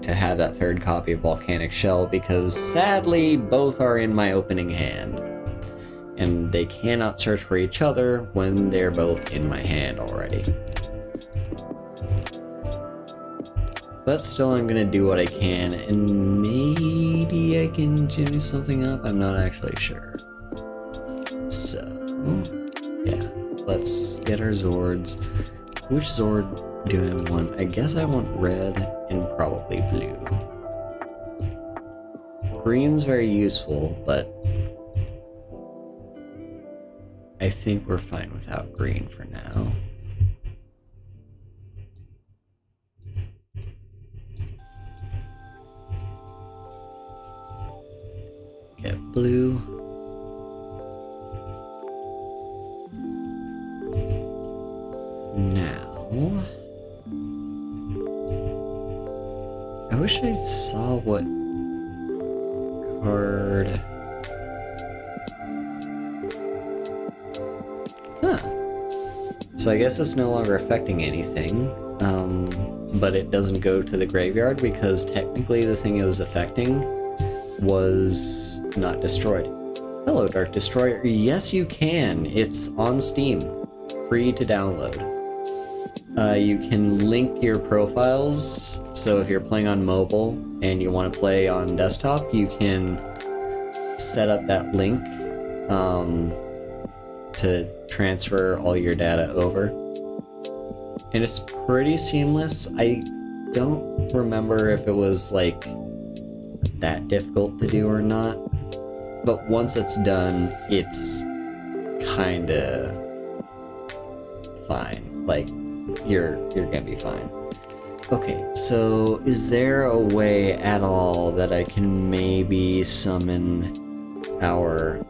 to have that third copy of Volcanic Shell, because sadly both are in my opening hand, and they cannot search for each other when they're both in my hand already. But still, I'm gonna do what I can, and maybe I can do something up. I'm not actually sure. So yeah, let's get our Zords. Which Zord do I want? I guess I want red and probably blue. Green's very useful, but I think we're fine without green for now. Get blue. Now, I wish I saw what card. Huh. So I guess it's no longer affecting anything, but it doesn't go to the graveyard because technically the thing it was affecting was not destroyed. Hello, Dark Destroyer. Yes, you can. It's on Steam. Free to download. You can link your profiles, so if you're playing on mobile and you want to play on desktop, you can set up that link to transfer all your data over. And it's pretty seamless. I don't remember if it was like that difficult to do or not, but once it's done, it's kinda fine. Like, you're gonna be fine. Okay, so is there a way at all that I can maybe summon our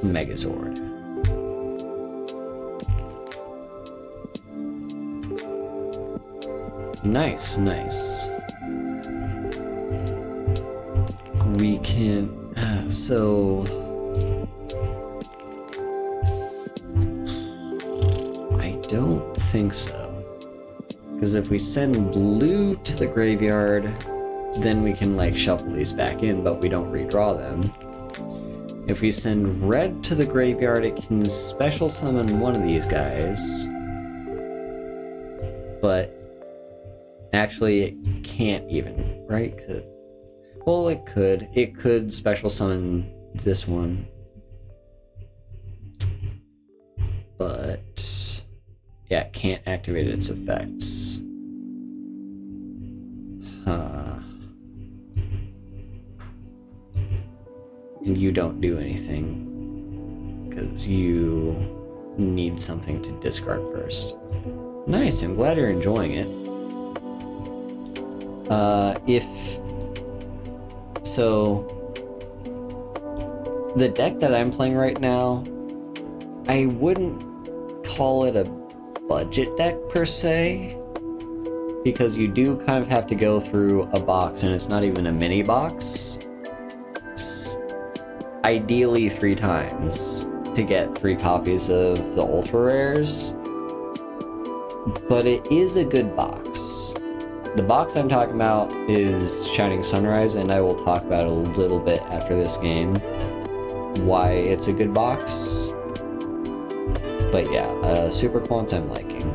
Megazord? Nice, nice. We can... so... I don't think so. Because if we send blue to the graveyard, then we can like shuffle these back in, but we don't redraw them. If we send red to the graveyard, it can special summon one of these guys. But actually it can't even, right? Well, it could. It could special summon this one. But yeah, it can't activate its effects. And you don't do anything because you need something to discard first. Nice, I'm glad you're enjoying it. The deck that I'm playing right now, I wouldn't call it a budget deck per se, because you do kind of have to go through a box, and it's not even a mini box. It's ideally 3 times to get 3 copies of the ultra rares, but it is a good box. The box I'm talking about is Shining Sunrise, and I will talk about it a little bit after this game why it's a good box. But yeah, Super Quants I'm liking.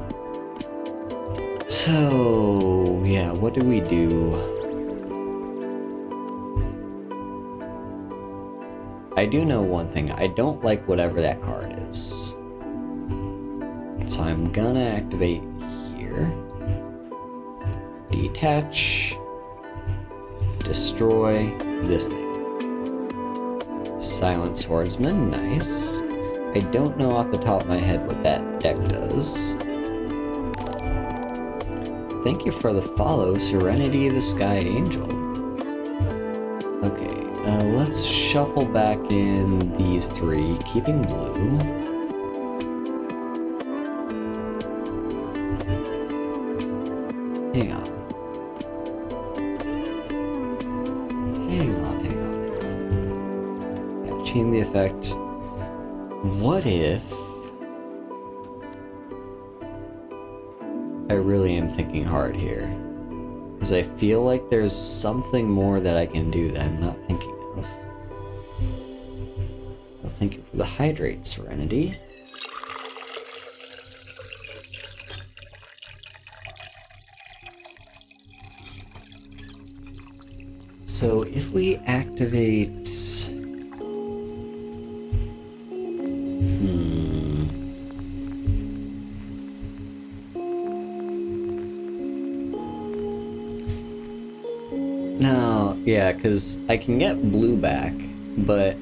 So yeah, what do we do? I do know one thing, I don't like whatever that card is. So I'm gonna activate here. Detach. Destroy this thing. Silent Swordsman, nice. I don't know off the top of my head what that deck does. Thank you for the follow, Serenity the Sky Angel. Okay, let's shuffle back in these 3, keeping blue. Hang on. Yeah, chain the effect. What if... I really am thinking hard here, because I feel like there's something more that I can do that I'm not thinking of. Well, thank you for the hydrate, Serenity. So if we activate... No, yeah, because I can get blue back, but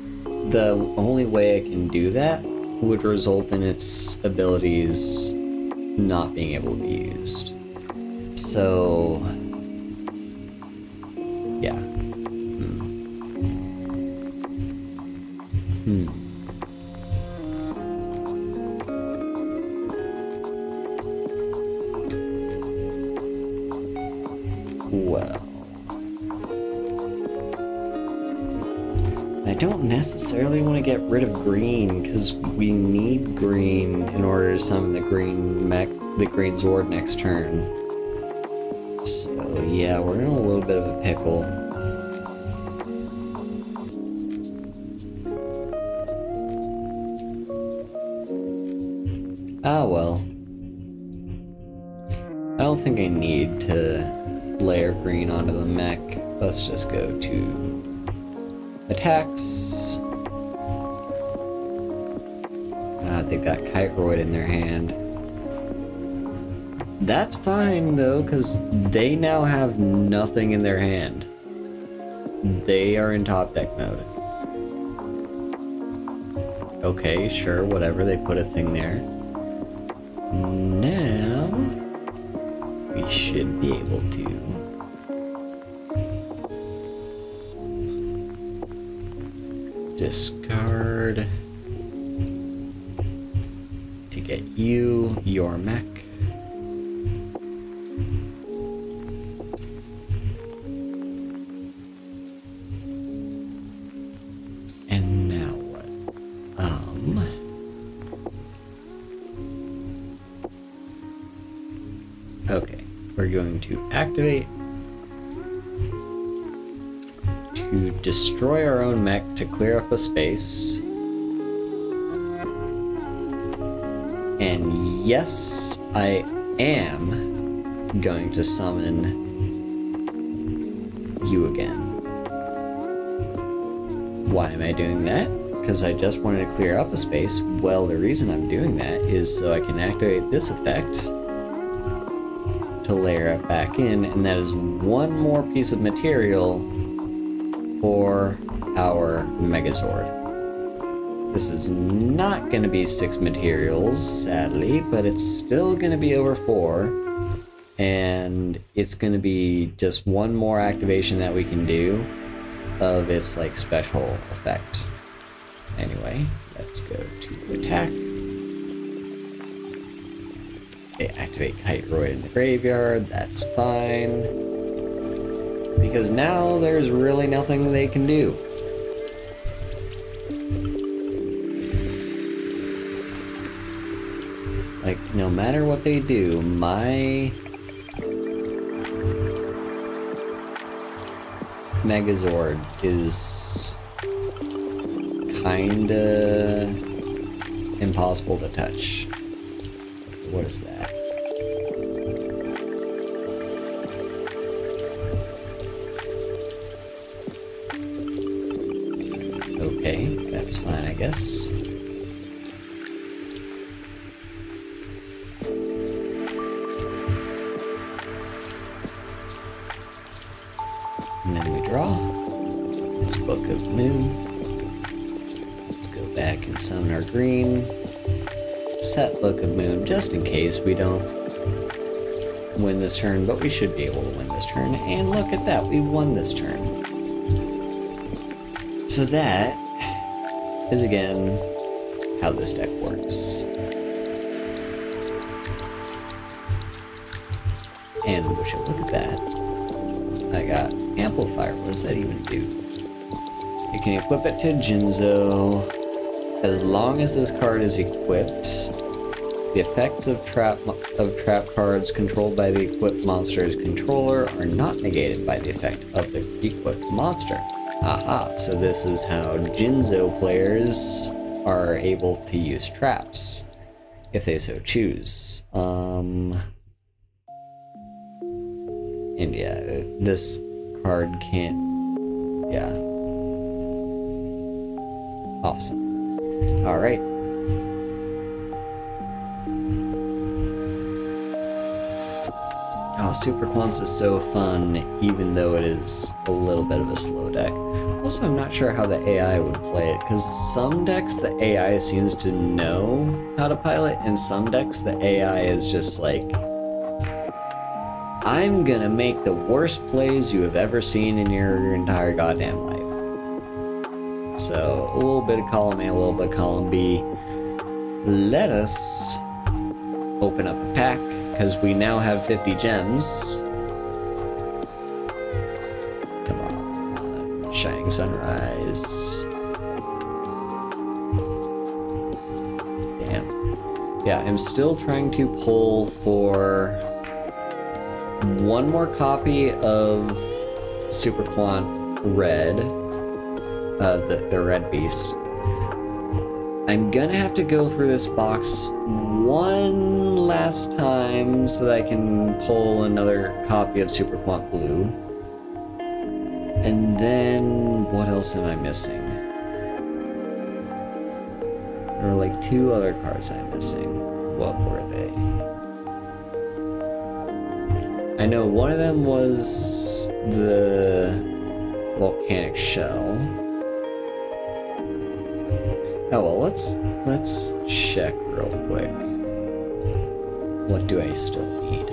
the only way I can do that would result in its abilities not being able to be used. So... yeah. Well... I don't necessarily want to get rid of green, because we need green in order to summon the green Zord next turn. So yeah, we're in a little bit of a pickle. Ah well. I don't think I need to layer green onto the mech. Let's just go to attacks. They've got Kiteroid in their hand. That's fine though, because they now have nothing in their hand. They are in top deck mode. Okay, sure, whatever, they put a thing there. Now we should be able to discard to get you your mech. And now what? Okay. going to activate to destroy our own mech to clear up a space. And yes, I am going to summon you again. Why am I doing that? Because I just wanted to clear up a space. Well, the reason I'm doing that is so I can activate this effect to layer it back in, and that is one more piece of material for our Megazord. This is not going to be 6 materials, sadly, but it's still going to be over 4, and it's going to be just one more activation that we can do of its like special effect. Anyway, let's go to attack. Okay, activate Kiteroid in the graveyard, that's fine. Because now there's really nothing they can do. Like, no matter what they do, my Megazord is kinda impossible to touch. What is that? Okay, that's fine, I guess. And then we draw. It's Book of Moon. Let's go back and summon our green. Set Book of Moon, just in case we don't win this turn, but we should be able to win this turn. And look at that, we won this turn. So that is again how this deck works. And would you look at that? I got Amplifier. What does that even do? You can equip it to Jinzo. As long as this card is equipped, the effects of trap cards controlled by the equipped monster's controller are not negated by the effect of the equipped monster. Aha, so this is how Jinzo players are able to use traps, if they so choose. And yeah, this card can't... yeah. Awesome. Alright. Oh, Super Quants is so fun, even though it is a little bit of a slow deck. Also, I'm not sure how the AI would play it, because some decks the AI seems to know how to pilot, and some decks the AI is just like, I'm gonna make the worst plays you have ever seen in your entire goddamn life. So, a little bit of column A, a little bit of column B. Let us open up the pack, because we now have 50 gems. Come on, Shining Sunrise. Damn. Yeah, I'm still trying to pull for one more copy of Super Quant Red, the Red Beast. I'm gonna have to go through this box one last time so that I can pull another copy of Super Quant Blue. And then, what else am I missing? There were like 2 other cards I'm missing. What were they? I know one of them was the volcanic shell. Oh well, let's check real quick. What do I still need?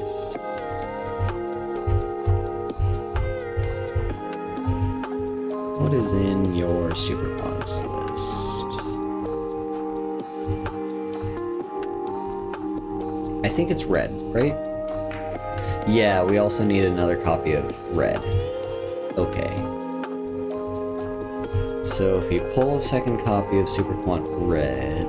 What is in your Super Quants list? I think it's red, right? Yeah, we also need another copy of red. Okay. So if we pull a second copy of Super Quant Red,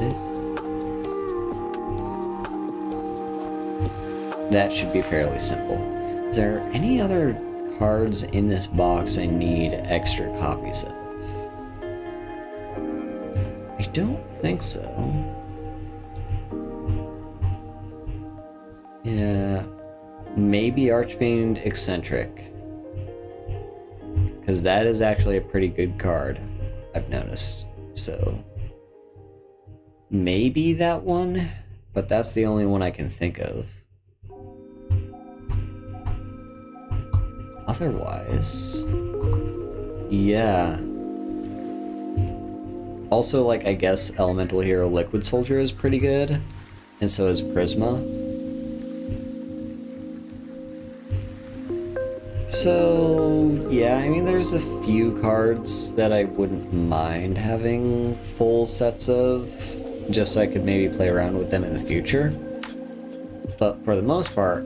that should be fairly simple. Is there any other cards in this box I need extra copies of? I don't think so. Yeah, maybe Archfiend Eccentric. Because that is actually a pretty good card, I've noticed. So, maybe that one, but that's the only one I can think of. Otherwise, yeah. Also, like, I guess Elemental Hero Liquid Soldier is pretty good, and so is Prisma. So, yeah, I mean, there's a few cards that I wouldn't mind having full sets of, just so I could maybe play around with them in the future. But for the most part,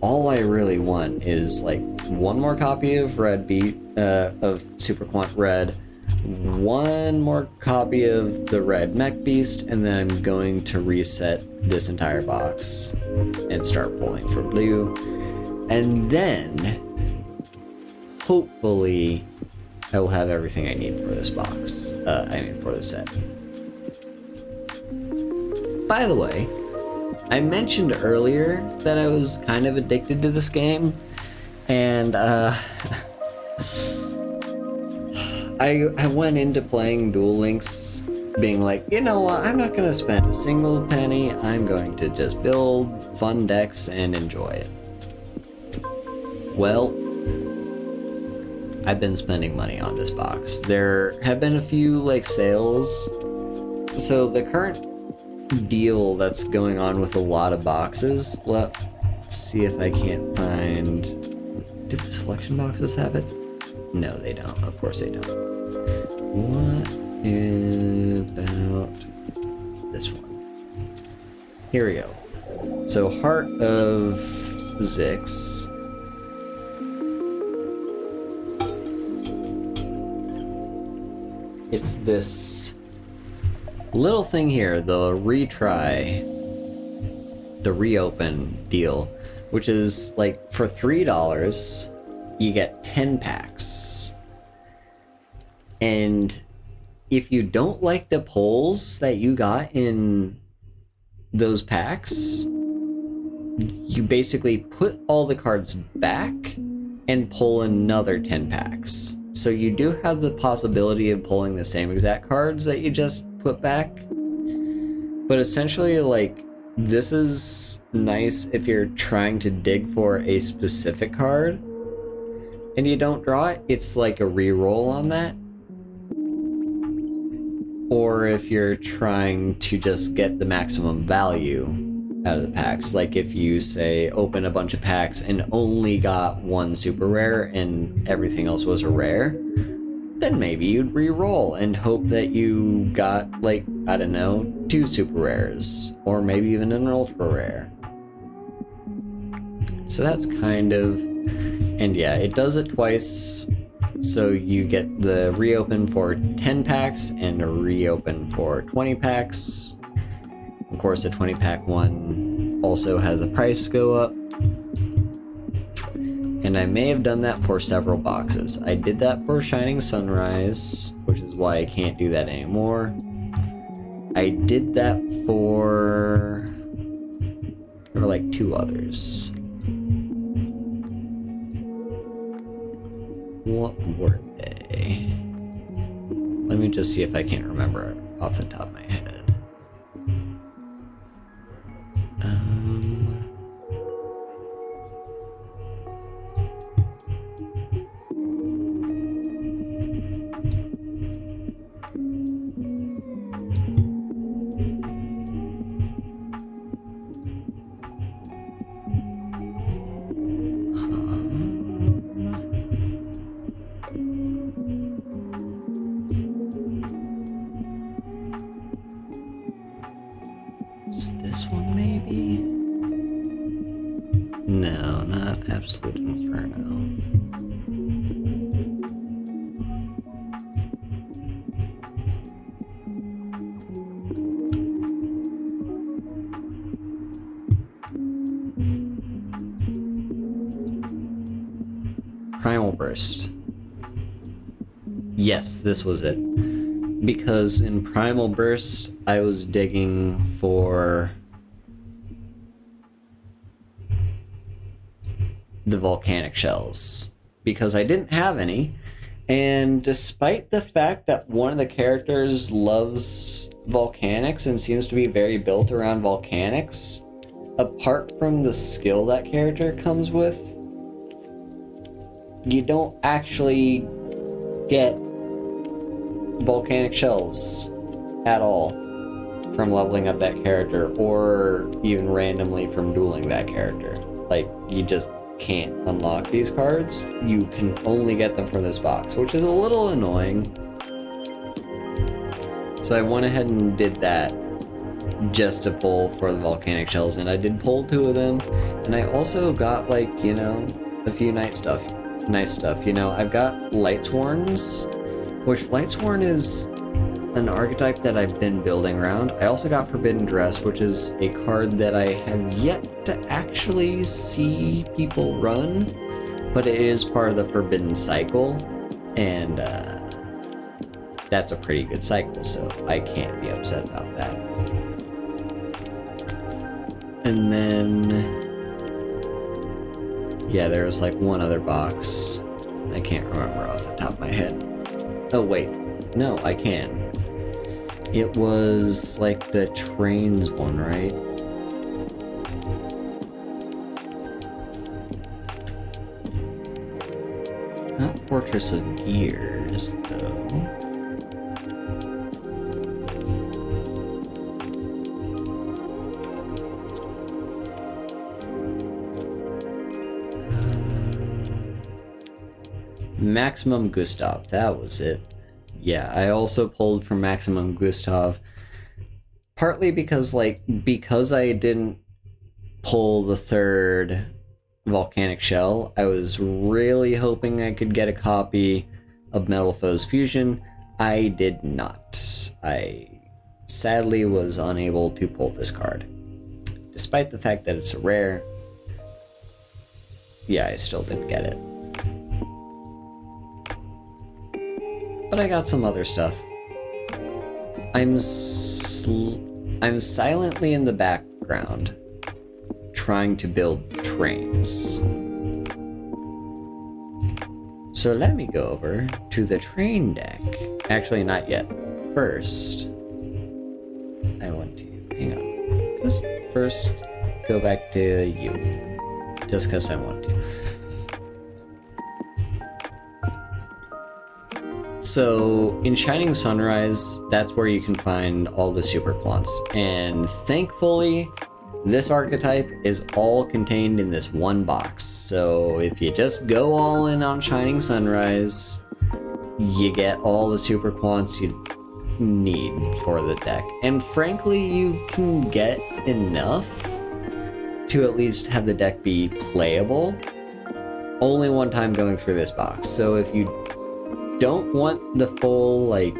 all I really want is, like, one more copy of of Super Quant Red, one more copy of the Red Mech Beast, and then I'm going to reset this entire box and start pulling for blue. And then, hopefully, I will have everything I need for this box. For this set. By the way, I mentioned earlier that I was kind of addicted to this game, and I went into playing Duel Links being like, you know what, I'm not going to spend a single penny, I'm going to just build fun decks and enjoy it. Well, I've been spending money on this box. There have been a few, like, sales. So the current deal that's going on with a lot of boxes, let's see if I can't find... Do the selection boxes have it? No, they don't. Of course they don't. What about this one? Here we go. So Heart of Zix. It's this little thing here, the reopen deal, which is like for $3 you get 10 packs. And if you don't like the pulls that you got in those packs, you basically put all the cards back and pull another 10 packs. So you do have the possibility of pulling the same exact cards that you just put back. But essentially, like, this is nice if you're trying to dig for a specific card and you don't draw it, it's like a re-roll on that. Or if you're trying to just get the maximum value out of the packs, like if you say open a bunch of packs and only got one super rare and everything else was a rare, then maybe you'd re-roll and hope that you got, like, I don't know, 2 super rares, or maybe even an ultra rare. So that's kind of, and yeah, it does it twice. So you get the reopen for 10 packs and a reopen for 20 packs. Of course, the 20 pack one also has a price go up. And I may have done that for several boxes. I did that for Shining Sunrise, which is why I can't do that anymore. I did that for like 2 others. What were they? Let me just see if I can't remember off the top of my head. Primal Burst. Yes, this was it. Because in Primal Burst, I was digging for the volcanic shells. Because I didn't have any, and despite the fact that one of the characters loves volcanics and seems to be very built around volcanics, apart from the skill that character comes with, you don't actually get volcanic shells at all from leveling up that character, or even randomly from dueling that character. Like, you just can't unlock these cards. You can only get them from this box, which is a little annoying. So I went ahead and did that just to pull for the volcanic shells, and I did pull 2 of them, and I also got, like, you know, a few nice stuff. You know, I've got Lightsworns, which Lightsworn is an archetype that I've been building around. I also got Forbidden Dress, which is a card that I have yet to actually see people run, but it is part of the Forbidden cycle, and that's a pretty good cycle, so I can't be upset about that. And then, yeah, there's like one other box. I can't remember off the top of my head. Oh wait, no, I can. It was like the trains one, right? Not Fortress of Gears, though. Maximum Gustav, that was it. Yeah, I also pulled from Maximum Gustav, partly because I didn't pull the 3rd volcanic shell. I was really hoping I could get a copy of Metal Foes Fusion. I did not. I sadly was unable to pull this card. Despite the fact that it's a rare, yeah, I still didn't get it. But I got some other stuff. I'm silently in the background trying to build trains. So let me go over to the train deck. Actually, not yet. First, I want to, hang on. Just first go back to you. Just because I want to. So, in Shining Sunrise, that's where you can find all the super quants, and thankfully, this archetype is all contained in this one box. So, if you just go all in on Shining Sunrise, you get all the super quants you need for the deck. And frankly, you can get enough to at least have the deck be playable only one time going through this box. So, if you don't want the full, like,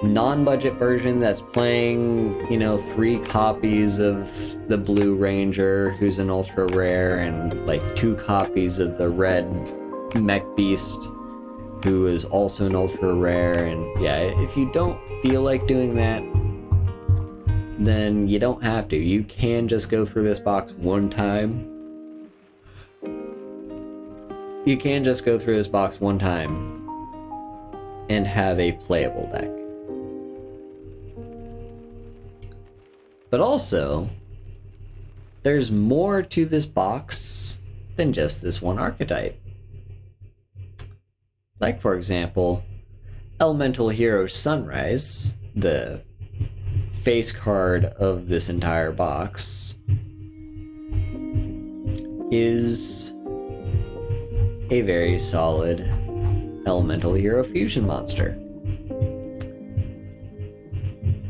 non-budget version that's playing, you know, 3 copies of the Blue Ranger, who's an ultra rare, and like 2 copies of the red Mech Beast, who is also an ultra rare, and yeah, if you don't feel like doing that, then you don't have to. You can just go through this box one time. You can just go through this box one time and have a playable deck. But also, there's more to this box than just this one archetype. Like, for example, Elemental Hero Sunrise, the face card of this entire box, is a very solid Elemental Hero Fusion monster.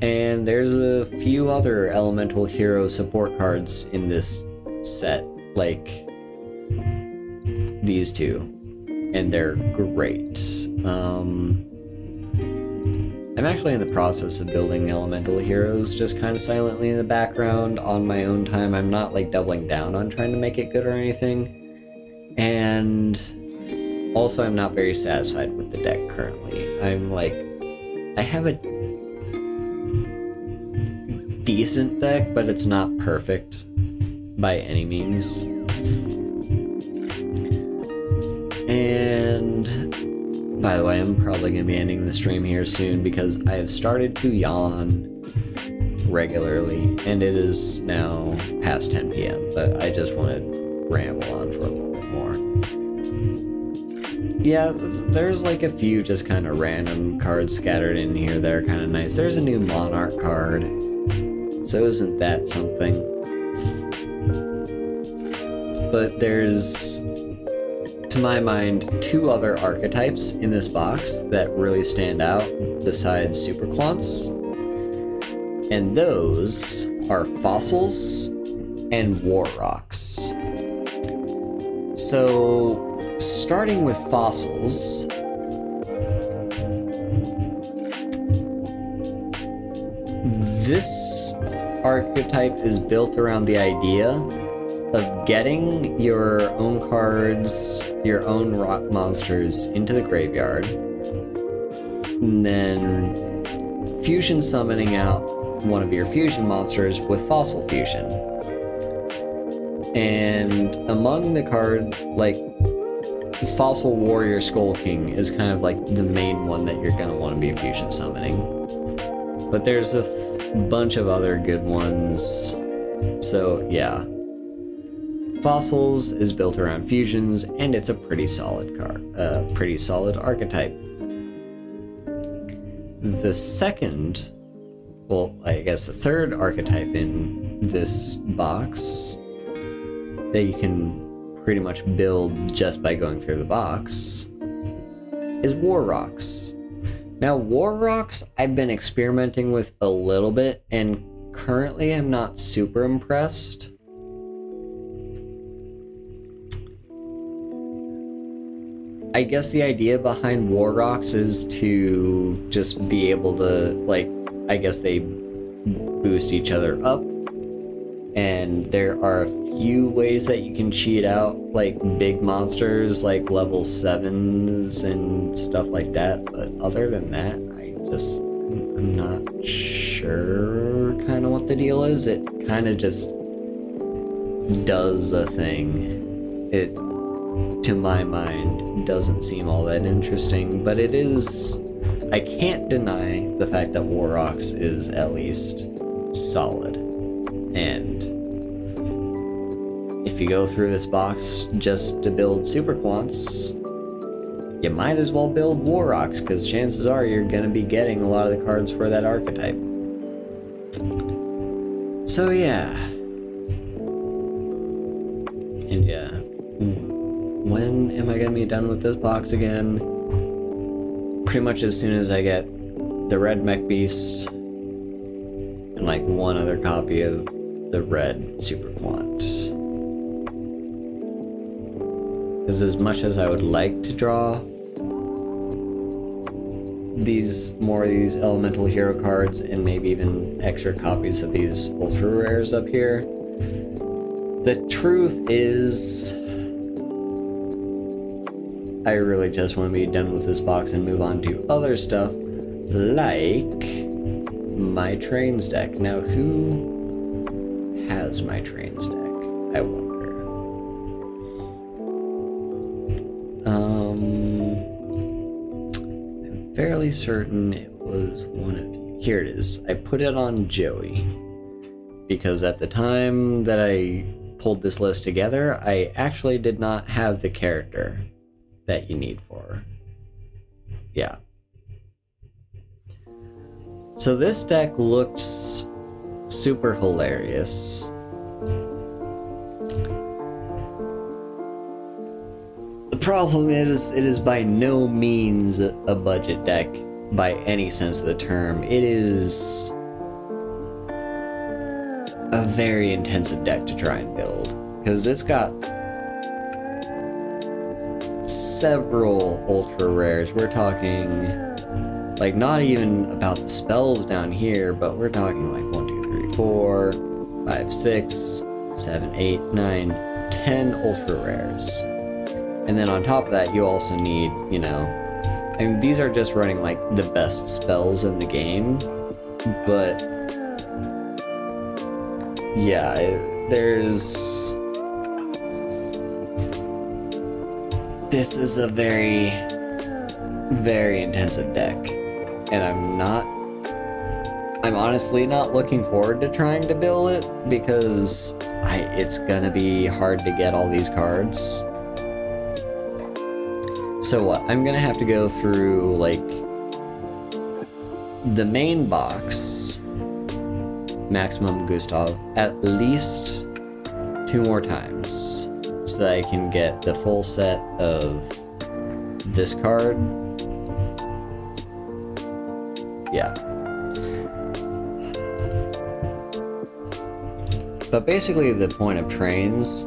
And there's a few other Elemental Hero support cards in this set, like these 2, and they're great. I'm actually in the process of building Elemental Heroes, just kind of silently in the background on my own time. I'm not like doubling down on trying to make it good or anything. And Also, I'm not very satisfied with the deck currently. I'm like, I have a decent deck, but it's not perfect by any means. And by the way, I'm probably going to be ending the stream here soon because I have started to yawn regularly, and it is now past 10 p.m., but I just want to ramble on for a little bit more. Yeah, there's like a few just kind of random cards scattered in here that are kind of nice. There's a new Monarch card, so isn't that something? But there's, to my mind, two other archetypes in this box that really stand out besides Super Quants. And those are Fossils and War Rocks. So, starting with Fossils, this archetype is built around the idea of getting your own cards, your own rock monsters into the graveyard, and then fusion summoning out one of your fusion monsters with Fossil Fusion. And among the card, like, Fossil Warrior Skull King is kind of like the main one that you're gonna want to be fusion summoning. But there's a bunch of other good ones. So yeah. Fossils is built around fusions, and it's a pretty solid card, pretty solid archetype. The second, well, I guess the third archetype in this box that you can pretty much build just by going through the box is War Rocks. Now, War Rocks I've been experimenting with a little bit, and currently I'm not super impressed. I guess the idea behind War Rocks is to just be able to, like, I guess they boost each other up, and there are a few ways that you can cheat out, like, big monsters, like level 7s and stuff like that, but other than that, I'm not sure kind of what the deal is. It kind of just does a thing. It, to my mind, doesn't seem all that interesting, but it is. I can't deny the fact that War Rocks is at least solid. And if you go through this box just to build Super Quants, you might as well build War Rocks, because chances are you're going to be getting a lot of the cards for that archetype. So yeah. And yeah. When am I going to be done with this box again? Pretty much as soon as I get the red Mech Beast and like one other copy of the red Super Quant. Because as much as I would like to draw more of these elemental hero cards and maybe even extra copies of these ultra rares up here, the truth is I really just want to be done with this box and move on to other stuff, like my Trains deck. Now, who has my Trains deck, I wonder? I'm fairly certain it was one of you. Here it is. I put it on Joey, because at the time that I pulled this list together, I actually did not have the character that you need for her. Yeah. So this deck looks super hilarious. The problem is, it is by no means a budget deck by any sense of the term. It is a very intensive deck to try and build, because it's got several ultra rares. We're talking, like, not even about the spells down here, but we're talking like 1, 2, 3, 4, 5, 6, 7, 8, 9, 10 ultra rares. And then on top of that, you also need, you know, I mean, these are just running like the best spells in the game, but yeah, this is a very, very intensive deck, and I'm honestly not looking forward to trying to build it, because it's gonna be hard to get all these cards. So what, I'm gonna have to go through, like, the main box, Maximum Gustav, at least 2 more times, so that I can get the full set of this card. Yeah. But basically the point of trains,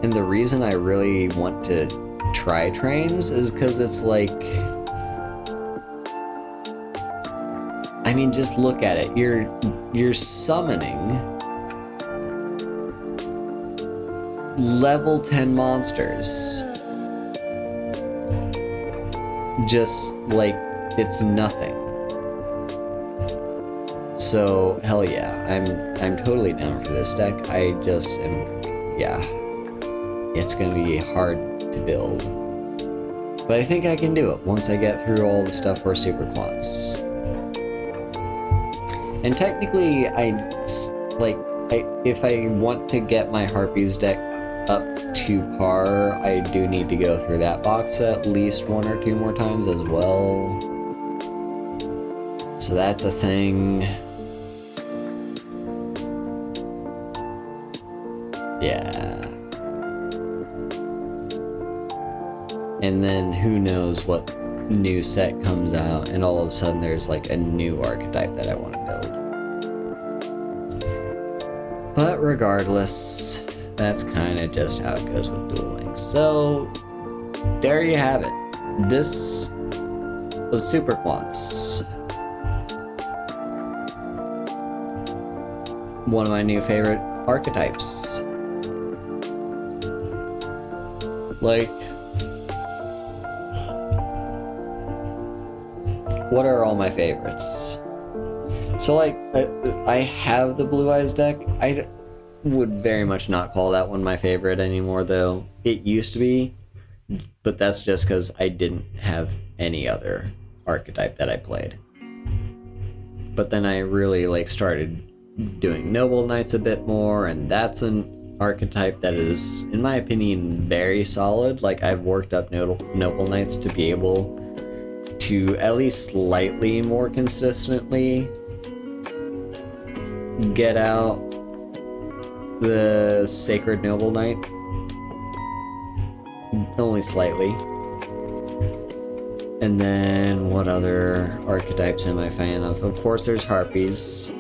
and the reason I really want to try trains, is because it's like, I mean, just look at it. You're summoning level 10 monsters. Just like it's nothing. So hell yeah, I'm totally down for this deck. I just am, yeah. It's gonna be hard to build, but I think I can do it once I get through all the stuff for Super Quants. And technically, if I want to get my Harpies deck up to par, I do need to go through that box at least 1 or 2 more times as well. So that's a thing. Yeah. And then who knows what new set comes out, and all of a sudden there's like a new archetype that I want to build. But regardless, that's kind of just how it goes with dueling. So there you have it. This was Super Quants. One of my new favorite archetypes. Like, what are all my favorites? So like, I have the Blue Eyes deck. I would very much not call that one my favorite anymore, though. It used to be, but that's just because I didn't have any other archetype that I played. But then I really like started doing Noble Knights a bit more, and that's an archetype that is, in my opinion, very solid. Like, I've worked up Noble Knights to be able to at least slightly more consistently get out the Sacred Noble Knight. Only slightly. And then what other archetypes am I a fan of? Of course there's Harpies.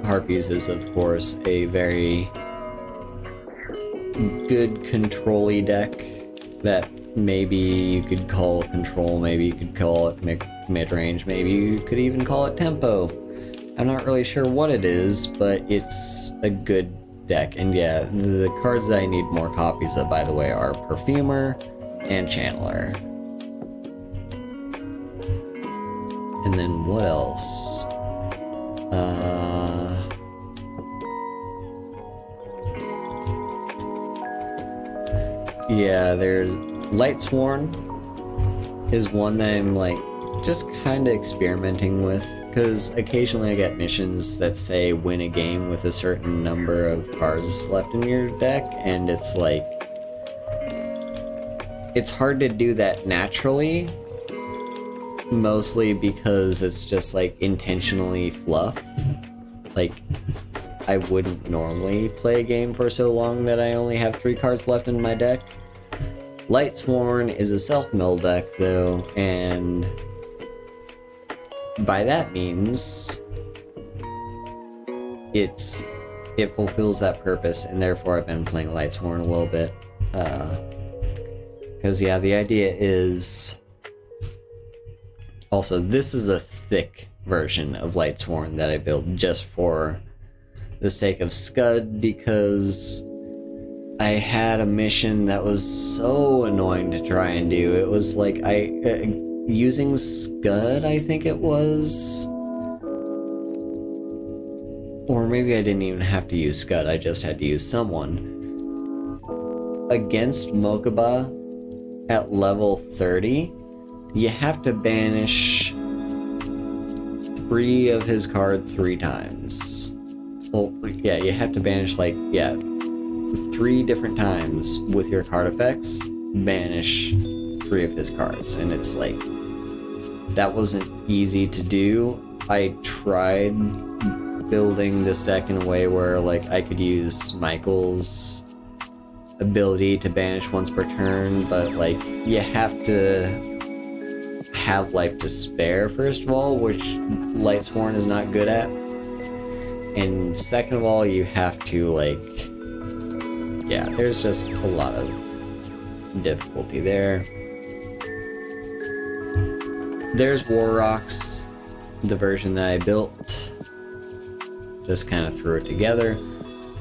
Harpies is of course a very good control-y deck that maybe you could call control, maybe you could call it mid-range, maybe you could even call it tempo. I'm not really sure what it is, but it's a good deck. And yeah, the cards that I need more copies of, by the way, are Perfumer and Channeler. And then what else? Yeah, there's Lightsworn is one that I'm like just kind of experimenting with, because occasionally I get missions that say win a game with a certain number of cards left in your deck, and it's like, it's hard to do that naturally, mostly because it's just like intentionally fluff. Like, I wouldn't normally play a game for so long that I only have 3 cards left in my deck. Lightsworn is a self-mill deck though, and by that means it fulfills that purpose, and therefore I've been playing Lightsworn a little bit. Because yeah, the idea is also, this is a thick version of Lightsworn that I built just for the sake of Scud, because I had a mission that was so annoying to try and do. It was like using Scud, I think it was. Or maybe I didn't even have to use Scud, I just had to use someone. Against Mokuba at level 30, you have to banish 3 of his cards 3 times. Well, yeah, you have to banish, like, 3 different times with your card effects, banish 3 of his cards. And it's like, that wasn't easy to do. I tried building this deck in a way where, like, I could use Michael's ability to banish once per turn, but, like, you have to have life to spare, first of all, which Lightsworn is not good at. And second of all, you have to, like, yeah, there's just a lot of difficulty there. There's War Rocks, the version that I built. Just kind of threw it together.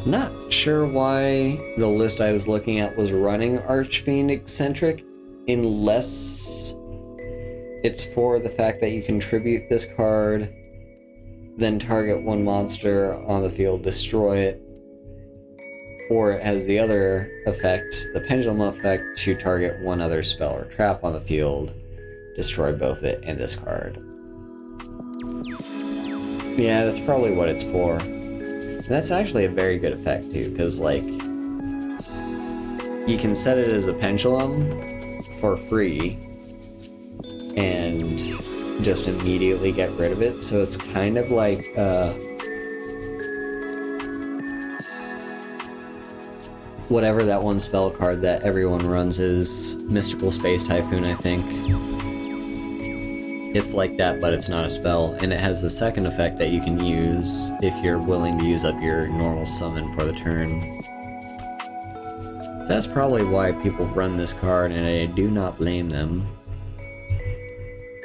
Not sure why the list I was looking at was running Archfiend Eccentric, unless it's for the fact that you contribute this card, then target 1 monster on the field, destroy it, or it has the other effect, the pendulum effect, to target 1 other spell or trap on the field, destroy both it and this card. Yeah, that's probably what it's for. And that's actually a very good effect too, because, like, you can set it as a pendulum for free and just immediately get rid of it, so it's kind of like whatever that one spell card that everyone runs is, Mystical Space Typhoon, I think. It's like that, but it's not a spell, and it has the second effect that you can use if you're willing to use up your normal summon for the turn. So that's probably why people run this card, and I do not blame them.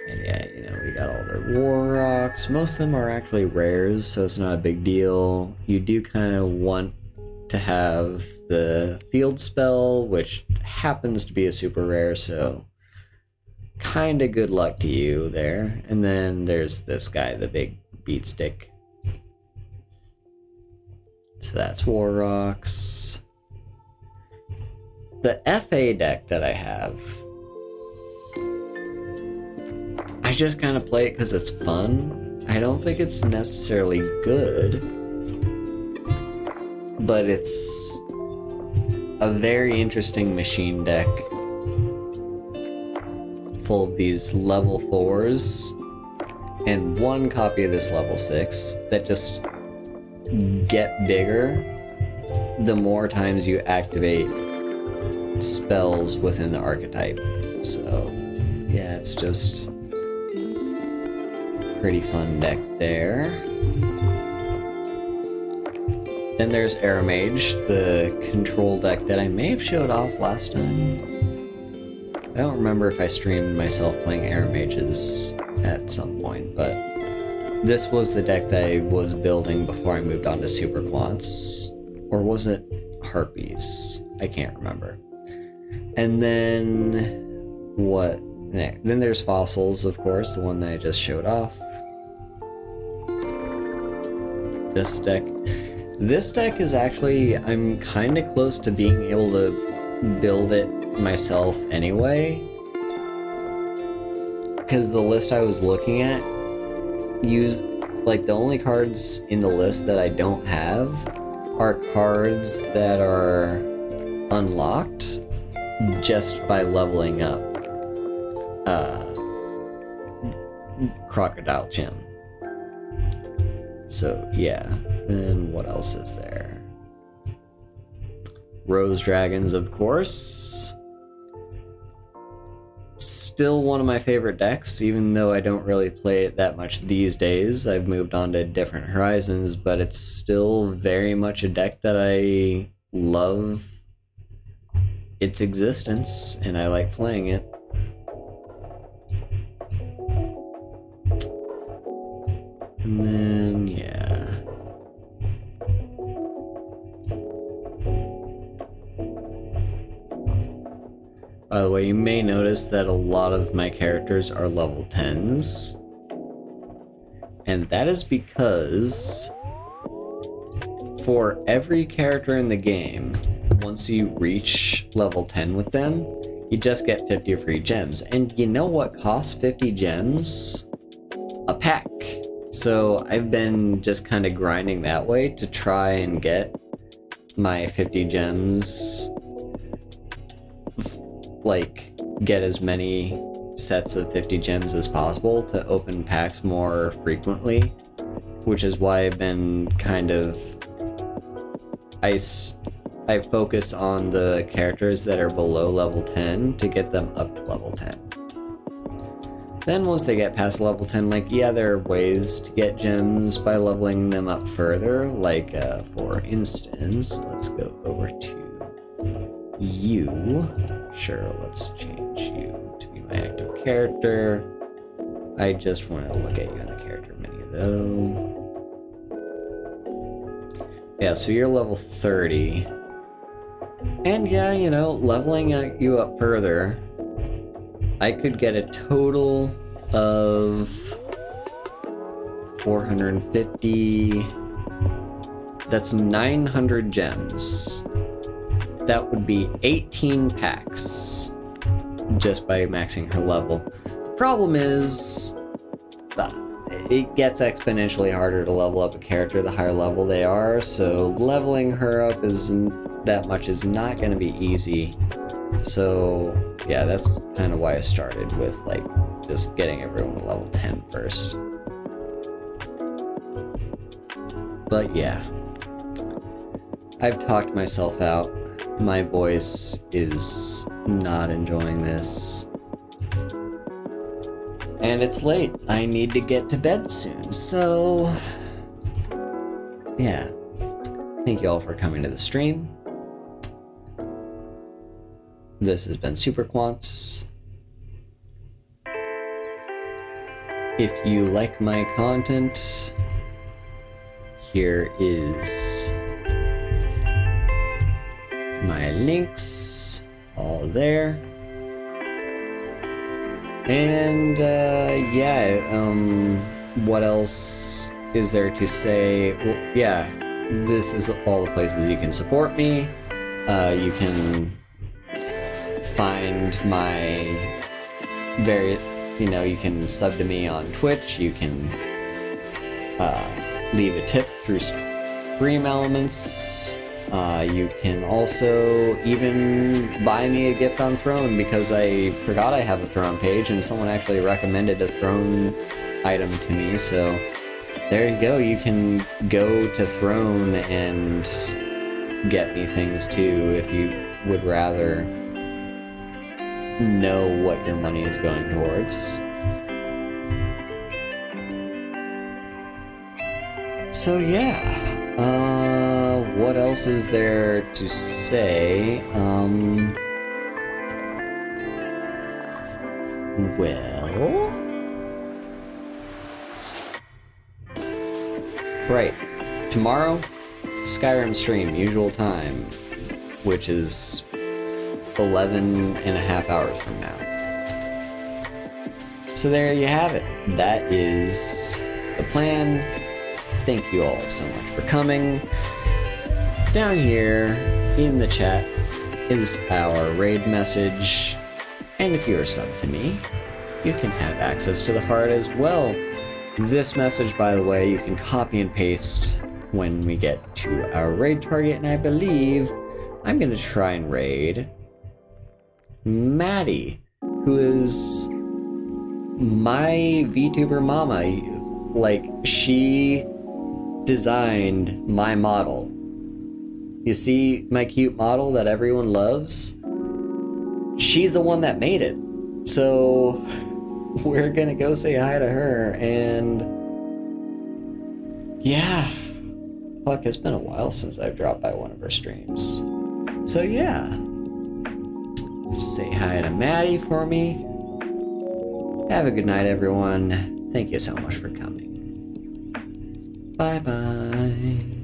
And yeah, you know, we got all their War Rocks. Most of them are actually rares, so it's not a big deal. You do kind of want to have the field spell, which happens to be a super rare, so kind of good luck to you there. And then there's this guy, the big beat stick. So that's War Rocks. The FA deck that I have, I just kind of play it because it's fun. I don't think it's necessarily good, but it's a very interesting machine deck full of these level 4s and 1 copy of this level 6 that just get bigger the more times you activate spells within the archetype. So yeah, it's just pretty fun deck there. Then there's Aramage, the control deck that I may have showed off last time. I don't remember if I streamed myself playing Aramages at some point, but this was the deck that I was building before I moved on to Super Quants. Or was it Harpies? I can't remember. And then what? Then there's Fossils, of course, the one that I just showed off. This deck is actually, I'm kind of close to being able to build it myself anyway, because the list I was looking at the only cards in the list that I don't have are cards that are unlocked just by leveling up Crocodile Gem. So yeah, then what else is there? Rose Dragons, of course. Still one of my favorite decks, even though I don't really play it that much these days. I've moved on to different horizons, but it's still very much a deck that I love its existence, and I like playing it. And then, yeah. way, you may notice that a lot of my characters are level 10s. And that is because for every character in the game, once you reach level 10 with them, you just get 50 free gems. And you know what costs 50 gems? A pack. So I've been just kind of grinding that way to try and get my 50 gems, like get as many sets of 50 gems as possible to open packs more frequently, which is why I've been kind of I focus on the characters that are below level 10 to get them up to level 10. Then once they get past level 10, like, yeah, there are ways to get gems by leveling them up further. Like, for instance, let's go over to you. Sure, let's change you to be my active character. I just want to look at you in the character menu, though. Yeah, so you're level 30. And yeah, you know, leveling you up further, I could get a total of 450. That's 900 gems. That would be 18 packs just by maxing her level. The problem is it gets exponentially harder to level up a character the higher level they are, so leveling her up that much is not going to be easy. So yeah, that's kind of why I started with like just getting everyone to level 10 first. But yeah, I've talked myself out. My voice is not enjoying this. And it's late. I need to get to bed soon. So yeah, thank you all for coming to the stream. This has been Super Quants. If you like my content, here is my links, all there. And yeah, what else is there to say? Well, yeah, this is all the places you can support me. You can find my various, you know, you can sub to me on Twitch, you can leave a tip through Stream Elements, you can also even buy me a gift on Throne, because I forgot I have a Throne page and someone actually recommended a Throne item to me, so there you go. You can go to Throne and get me things too if you would rather know what your money is going towards. So yeah, what else is there to say? Well, right, tomorrow, Skyrim stream, usual time, which is 11 and a half hours from now. So there you have it. That is the plan. Thank you all so much for coming. Down here in the chat is our raid message, and if you are subbed to me, you can have access to the heart as well. This message, by the way, you can copy and paste when we get to our raid target, and I believe I'm gonna try and raid Maddie, who is my VTuber mama. Like, she designed my model. You see my cute model that everyone loves? She's the one that made it. So we're gonna go say hi to her, and yeah. Fuck, it's been a while since I've dropped by one of her streams. So yeah. Say hi to Maddie for me. Have a good night, everyone. Thank you so much for coming. Bye-bye.